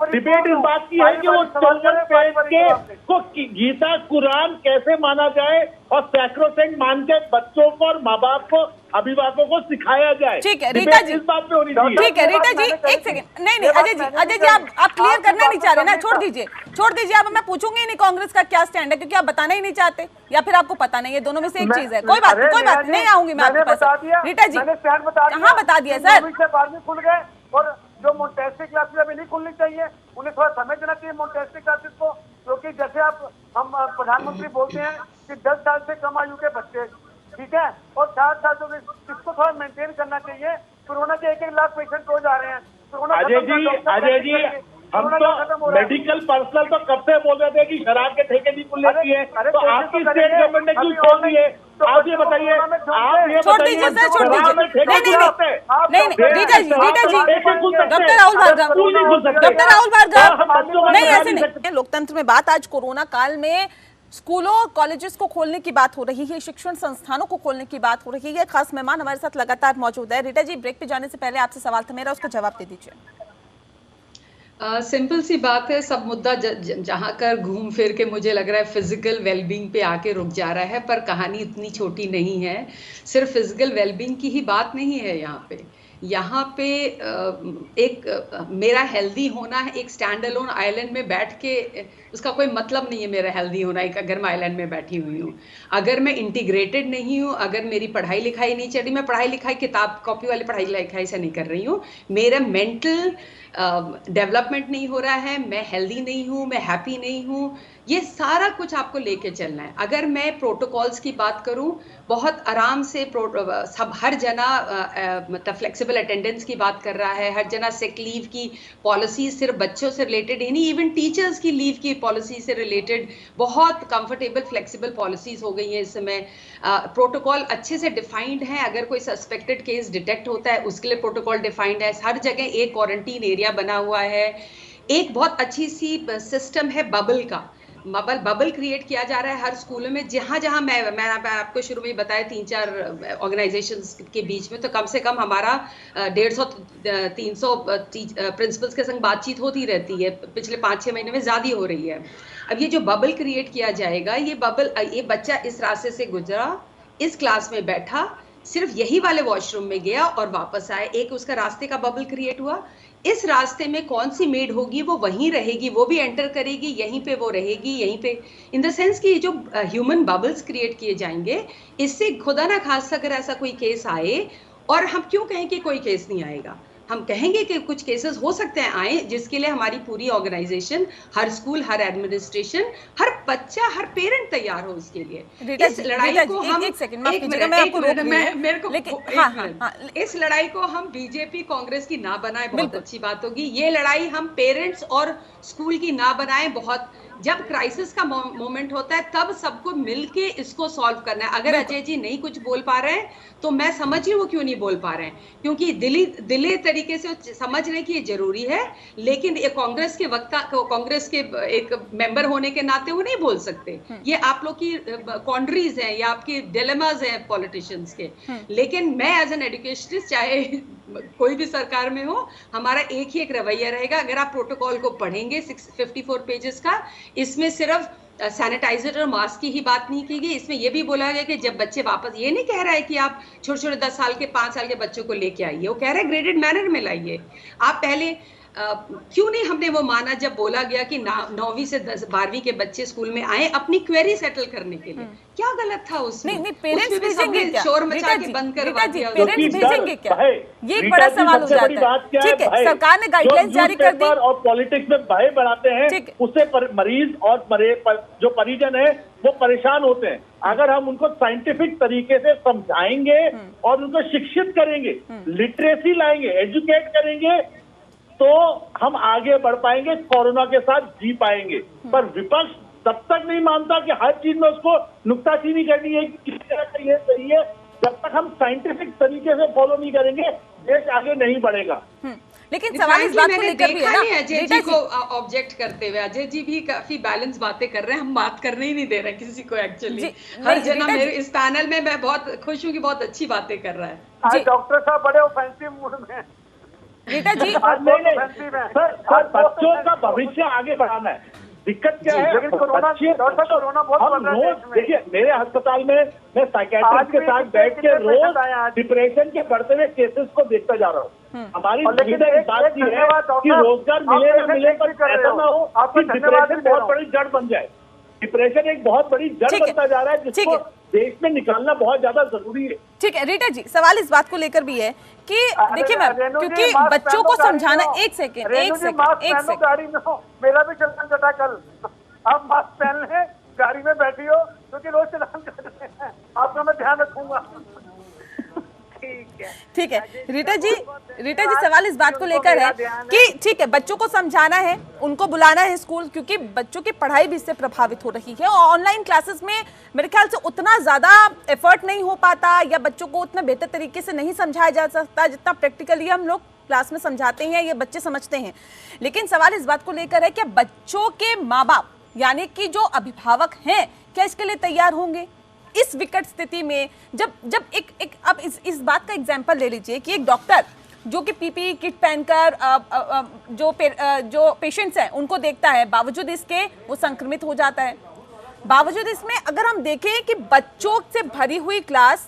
डिबेट इस बात की है कि वो 54 पेज के को गीता कुरान कैसे माना जाए और सैक्रोसेंट मान के बच्चों को और माँ बाप को अभिभावकों को सिखाया जाए। ठीक है रीटा जी, इस बात पे होनी चाहिए। ठीक है रीटा जी एक सेकंड, नहीं अजय जी आप क्लियर करना नहीं चाह रहे ना, छोड़ दीजिए अब मैं पूछूंगी ही नहीं कांग्रेस का क्या स्टैंड है, क्योंकि आप बताना ही नहीं चाहते या फिर आपको पता नहीं है, दोनों में से एक चीज है। कोई बात नहीं आऊंगी मैं आपके पास। रीटा जी कहाँ बता दिया सर? 12वीं खुल गए और जो मोंटेसरी क्लासेस अभी नहीं खुलनी चाहिए, उन्हें थोड़ा समय देना चाहिए मोंटेसरी क्लासेस को, क्योंकि जैसे हम प्रधानमंत्री बोलते हैं कि 10 साल से कम आयु के बच्चे, ठीक है, और 60 साल तो इसको थोड़ा मेंटेन करना चाहिए। कोरोना के 1-1 लाख पेशेंट रोज आ रहे हैं। अजय जी हम तो मेडिकल पर्सनल तो कब से बोल रहे थे कि शराब के ठेके नहीं खुलने चाहिए, तो आपकी स्टेट गवर्नमेंट ने क्यों छोड़ दिए? आप ये बताइए, छोड़ दीजिए सर, छोड़ दीजिए। नहीं रीटा जी डॉक्टर राहुल भार्गव नहीं, ऐसे नहीं। लोकतंत्र में बात आज कोरोना काल में स्कूलों और कॉलेजेस को खोलने की बात हो रही है, शिक्षण संस्थानों को खोलने की बात हो रही है। खास मेहमान हमारे साथ लगातार मौजूद है। रीटा जी ब्रेक पे जाने से पहले आपसे सवाल था मेरा, उसका जवाब दे दीजिए। सिंपल सी बात है, सब मुद्दा जहां कर घूम फिर के मुझे लग रहा है फिजिकल वेलबींग पे आके रुक जा रहा है, पर कहानी इतनी छोटी नहीं है। सिर्फ फिजिकल वेलबींग की ही बात नहीं है यहाँ पे मेरा हेल्दी होना है एक स्टैंड अलोन आइलैंड में बैठ के, उसका कोई मतलब नहीं है मेरा हेल्दी होना एक अगर मैं आइलैंड में बैठी हुई हूँ। अगर मैं इंटीग्रेटेड नहीं हूँ, अगर मेरी पढ़ाई लिखाई नहीं चल रही, मैं पढ़ाई लिखाई किताब कॉपी वाली पढ़ाई लिखाई से नहीं कर रही हूँ, मेरा मेंटल डेवलपमेंट नहीं हो रहा है, मैं हेल्दी नहीं हूँ, मैं हैप्पी नहीं हूँ, ये सारा कुछ आपको लेके चलना है। अगर मैं प्रोटोकॉल्स की बात करूं, बहुत आराम से सब हर जना मतलब फ्लेक्सिबल अटेंडेंस की बात कर रहा है, हर जना सिक लीव की पॉलिसी सिर्फ बच्चों से रिलेटेड ही नहीं, इवन टीचर्स की लीव की पॉलिसी से रिलेटेड बहुत कंफर्टेबल फ्लेक्सिबल पॉलिसीज हो गई हैं इस समय। प्रोटोकॉल अच्छे से डिफाइंड है, अगर कोई सस्पेक्टेड केस डिटेक्ट होता है उसके लिए प्रोटोकॉल डिफाइंड है, हर जगह एक क्वारंटीन एरिया बना हुआ है, एक बहुत अच्छी सी सिस्टम है बबल का, बबल क्रिएट किया जा रहा है हर स्कूलों में। जहां जहां मैं आपको शुरू में बताया 3-4 ऑर्गेनाइजेशंस के बीच में तो कम से कम हमारा 150-300 प्रिंसिपल्स के संग बातचीत होती रहती है, पिछले 5-6 महीने में ज़्यादा हो रही है। अब ये जो बबल क्रिएट किया जाएगा, ये बच्चा इस रास्ते से गुजरा, इस क्लास में बैठा, सिर्फ यही वाले वॉशरूम में गया और वापस आया, एक उसका रास्ते का बबल क्रिएट हुआ। इस रास्ते में कौन सी मेड होगी वो वहीं रहेगी, वो भी एंटर करेगी, यहीं पे वो रहेगी, यहीं पे, इन द सेंस कि जो ह्यूमन बबल्स क्रिएट किए जाएंगे, इससे खुदा ना खास्ता अगर ऐसा कोई केस आए, और हम क्यों कहें कि कोई केस नहीं आएगा, हम कहेंगे कि कुछ केसेस हो सकते हैं आए, जिसके लिए हमारी पूरी ऑर्गेनाइजेशन, हर स्कूल, हर एडमिनिस्ट्रेशन, हर बच्चा, हर पेरेंट तैयार हो उसके लिए। इस लड़ाई को हम इस लड़ाई को हम बीजेपी कांग्रेस की ना बनाए, बहुत अच्छी बात होगी। ये लड़ाई हम पेरेंट्स और स्कूल की ना बनाए, बहुत जब क्राइसिस का मोमेंट होता है तब सबको मिलके इसको सॉल्व करना है। अगर अजय जी नहीं कुछ बोल पा रहे हैं तो मैं समझ रही हूँ क्यों नहीं बोल पा रहे हैं, क्योंकि दिली तरीके से समझ रहे हैं कि ये जरूरी है, लेकिन ये कांग्रेस के एक मेंबर होने के नाते वो नहीं बोल सकते। ये आप लोग की कॉन्ड्रीज हैं या आपकी डिलेमाज हैं पॉलिटिशियंस के। लेकिन मैं एज एन एजुकेशनिस्ट, चाहे कोई भी सरकार में हो, हमारा एक ही एक रवैया रहेगा। अगर आप प्रोटोकॉल को पढ़ेंगे 54 पेजेस का, इसमें सिर्फ सैनिटाइजर और मास्क की ही बात नहीं की गई, इसमें यह भी बोला गया कि जब बच्चे वापस, ये नहीं कह रहा है कि आप छोटे छोटे 10 साल के 5 साल के बच्चों को लेके आइए, वो कह रहा है ग्रेडेड मैनर में लाइए। आप पहले क्यों नहीं हमने वो माना जब बोला गया कि 9वीं से 12वीं के बच्चे स्कूल में आए अपनी क्वेरी सेटल करने के लिए? क्या गलत था उसमें? नहीं, पेरेंट्स भेजेंगे क्या? शोर मचा के बंद करवा दिया। पेरेंट्स भेजेंगे क्या? ये एक बड़ा सवाल हो जाता है। ठीक है, सरकार ने गाइडलाइंस जारी कर दी और पॉलिटिक्स में भय बढ़ाते हैं, उससे मरीज और जो परिजन है वो परेशान होते हैं। अगर हम उनको साइंटिफिक तरीके से समझाएंगे और उनको शिक्षित करेंगे, लिटरेसी लाएंगे, एजुकेट करेंगे, तो हम आगे बढ़ पाएंगे, कोरोना के साथ जी पाएंगे। पर विपक्ष तब तक नहीं मानता कि हर चीज में उसको नुक्ताचीनी करनी है कि किस तरह का ये सही है। जब तक हम साइंटिफिक तरीके से फॉलो नहीं करेंगे, देश आगे नहीं बढ़ेगा। लेकिन सवाल इस बात को लेकर भी है ना, अजय जी को ऑब्जेक्ट करते हुए, अजय जी भी काफी बैलेंस बातें कर रहे हैं, हम बात करने ही नहीं दे रहे किसी को। एक्चुअली हर जना मेरे इस पैनल में, मैं बहुत खुश हूँ कि बहुत अच्छी बातें कर रहा है। डॉक्टर साहब बड़े ऑफेंसिव मूड में। रीटा जी, सर बच्चों का भविष्य आगे बढ़ाना है। दिक्कत क्या है? कोरोना हम रोज देखिए, मेरे अस्पताल में मैं साइकियाट्रिस्ट के साथ बैठ के रोज डिप्रेशन के बढ़ते हुए केसेस को देखता जा रहा हूँ। हमारी बात ये है कि रोजगार मिले ना मिले, पर ऐसा ना हो कि डिप्रेशन बहुत बड़ी जड़ बन जाए। डिप्रेशन एक बहुत बड़ी जड़ बनता जा रहा है, जिसको देश में निकालना बहुत ज्यादा जरूरी है। ठीक है रीटा जी, सवाल इस बात को लेकर भी है कि देखिए मैम, क्योंकि बच्चों को समझाना, एक सेकंड गाड़ी में हो, मेरा भी चलान कटा कल, आप मास्क पहन लें, गाड़ी में बैठी हो, क्योंकि रोज चलान कट रहे हैं, आपका मैं ध्यान रखूंगा। ठीक है रीटा जी, सवाल इस बात को लेकर है कि ठीक है, बच्चों को समझाना है, उनको बुलाना है स्कूल, क्योंकि बच्चों की पढ़ाई भी इससे प्रभावित हो रही है। और ऑनलाइन क्लासेस में मेरे ख्याल से उतना ज्यादा एफर्ट नहीं हो पाता, या बच्चों को उतना बेहतर तरीके से नहीं समझाया जा सकता जितना प्रैक्टिकली हम लोग क्लास में समझाते हैं, ये बच्चे समझते हैं। लेकिन सवाल इस बात को लेकर है कि बच्चों के माँ बाप यानी कि जो अभिभावक हैं, क्या इसके लिए तैयार होंगे इस विकट स्थिति में? जब एक अब इस बात का एग्जांपल ले लीजिए कि एक डॉक्टर जो कि पीपीई किट पहनकर जो पेशेंट्स हैं उनको देखता है, बावजूद इसके वो संक्रमित हो जाता है। बावजूद इसमें अगर हम देखें कि बच्चों से भरी हुई क्लास,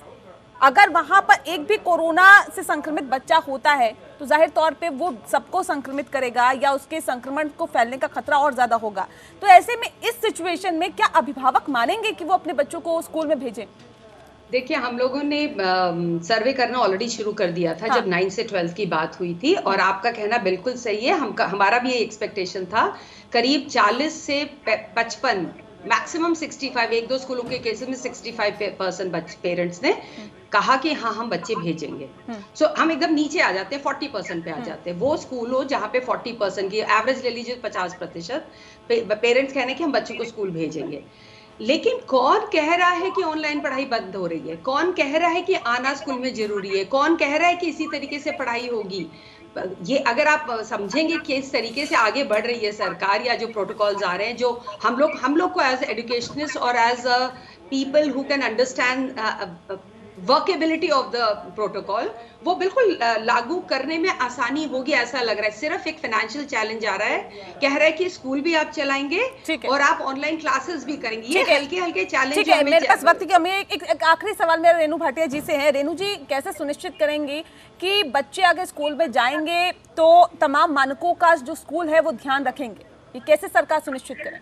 अगर वहां पर एक भी कोरोना से संक्रमित बच्चा होता है तो जाहिर तौर पे वो सबको संक्रमित करेगा, या उसके संक्रमण को फैलने का खतरा और ज्यादा होगा। तो ऐसे में इस सिचुएशन में क्या अभिभावक मानेंगे कि वो अपने बच्चों को स्कूल में भेजें? देखिए, हम लोगों ने सर्वे करना ऑलरेडी शुरू कर दिया था जब 9 से 12 की बात हुई थी, और आपका कहना बिल्कुल सही है। हमारा भी ये एक्सपेक्टेशन था, करीब 40 से 55, मैक्सिमम 65, एक दो स्कूलों के केसेस में 65% पेरेंट्स ने कहा कि हाँ हम बच्चे भेजेंगे। सो हम एकदम नीचे आ जाते हैं, 40% पे आ जाते हैं। वो स्कूल हो जहाँ पे 40% की एवरेज ले लीजिए, 50% पेरेंट्स कहने कि हम बच्चों को स्कूल भेजेंगे। लेकिन कौन कह रहा है कि ऑनलाइन पढ़ाई बंद हो रही है? कौन कह रहा है कि आना स्कूल में जरूरी है? कौन कह रहा है कि इसी तरीके से पढ़ाई होगी? ये अगर आप समझेंगे कि इस तरीके से आगे बढ़ रही है सरकार, या जो प्रोटोकॉल्स आ रहे हैं, जो हम लोग को एज एजुकेशनिस्ट और as a people who can understand workability of the protocol, वो बिल्कुल लागू करने में आसानी होगी ऐसा लग रहा है। सिर्फ एक फाइनेंशियल चैलेंज आ रहा है, कह रहा है कि स्कूल भी आप चलाएंगे और आप ऑनलाइन क्लासेस भी करेंगे। ये हल्के हल्के चैलेंज है। मेरे पास वक्त की एक आखिरी सवाल मेरा रेणु भाटिया जी से है। रेणु जी, कैसे सुनिश्चित करेंगे कि बच्चे अगर स्कूल में जाएंगे तो तमाम मानकों का जो स्कूल है वो ध्यान रखेंगे? ये कैसे सरकार सुनिश्चित करे?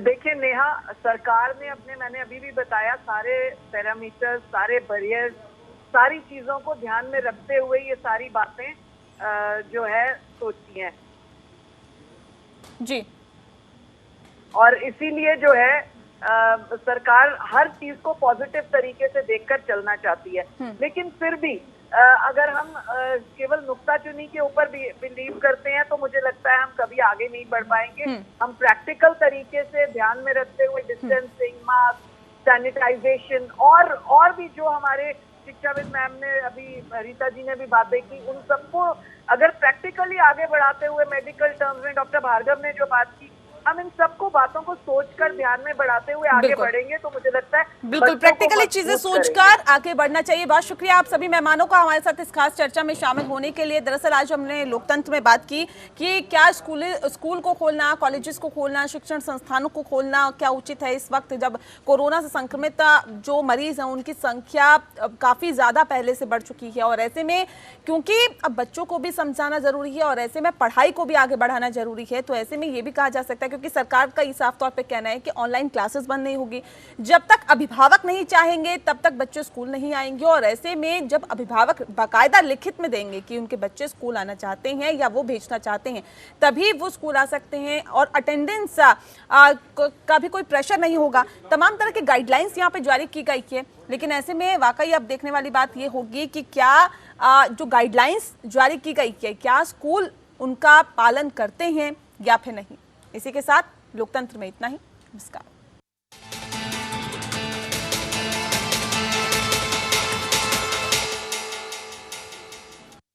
देखिए नेहा, सरकार ने मैंने अभी भी बताया, सारे पैरामीटर, सारे बैरियर, सारी चीजों को ध्यान में रखते हुए ये सारी बातें जो है सोची हैं जी। और इसीलिए जो है सरकार हर चीज को पॉजिटिव तरीके से देखकर चलना चाहती है, लेकिन फिर भी अगर हम केवल नुक्ताचुनी के ऊपर भी बिलीव करते हैं तो मुझे लगता है हम कभी आगे नहीं बढ़ पाएंगे। हम प्रैक्टिकल तरीके से ध्यान में रखते हुए डिस्टेंसिंग, मास्क, सैनिटाइजेशन और भी जो हमारे शिक्षाविद मैम ने अभी, रीता जी ने भी बातें की, उन सबको अगर प्रैक्टिकली आगे बढ़ाते हुए मेडिकल टर्म्स में डॉक्टर भार्गव ने जो बात की, हम इन सबको बातों को सोचकर ध्यान में बढ़ाते हुए आगे बढ़ेंगे तो मुझे लगता है बिल्कुल प्रैक्टिकली चीजें सोचकर आगे बढ़ना चाहिए। बहुत शुक्रिया आप सभी मेहमानों का हमारे साथ इस खास चर्चा में शामिल होने के लिए। दरअसल आज हमने लोकतंत्र में बात की कि क्या स्कूल को खोलना, कॉलेजेस को खोलना, शिक्षण संस्थानों को खोलना क्या उचित है इस वक्त जब कोरोना से संक्रमित जो मरीज हैं उनकी संख्या काफी ज्यादा पहले से बढ़ चुकी है। और ऐसे में क्योंकि अब बच्चों को भी समझाना जरूरी है और ऐसे में पढ़ाई को भी आगे बढ़ाना जरूरी है, तो ऐसे में ये भी कहा जा सकता है, क्योंकि सरकार का साफ तौर पे कहना है कि ऑनलाइन क्लासेस बंद नहीं होगी, जब तक अभिभावक नहीं चाहेंगे तब तक बच्चे स्कूल नहीं आएंगे। और ऐसे में जब अभिभावक बाकायदा लिखित में देंगे कि उनके बच्चे स्कूल आना चाहते हैं या वो भेजना चाहते हैं, तभी वो स्कूल आ सकते हैं और अटेंडेंस का भी कोई प्रेशर नहीं होगा। तमाम तरह की गाइडलाइंस यहाँ पे जारी की गई है, लेकिन ऐसे में वाकई अब देखने वाली बात ये होगी कि क्या जो गाइडलाइंस जारी की गई है क्या स्कूल उनका पालन करते हैं या फिर नहीं। इसी के साथ लोकतंत्र में इतना ही। नमस्कार।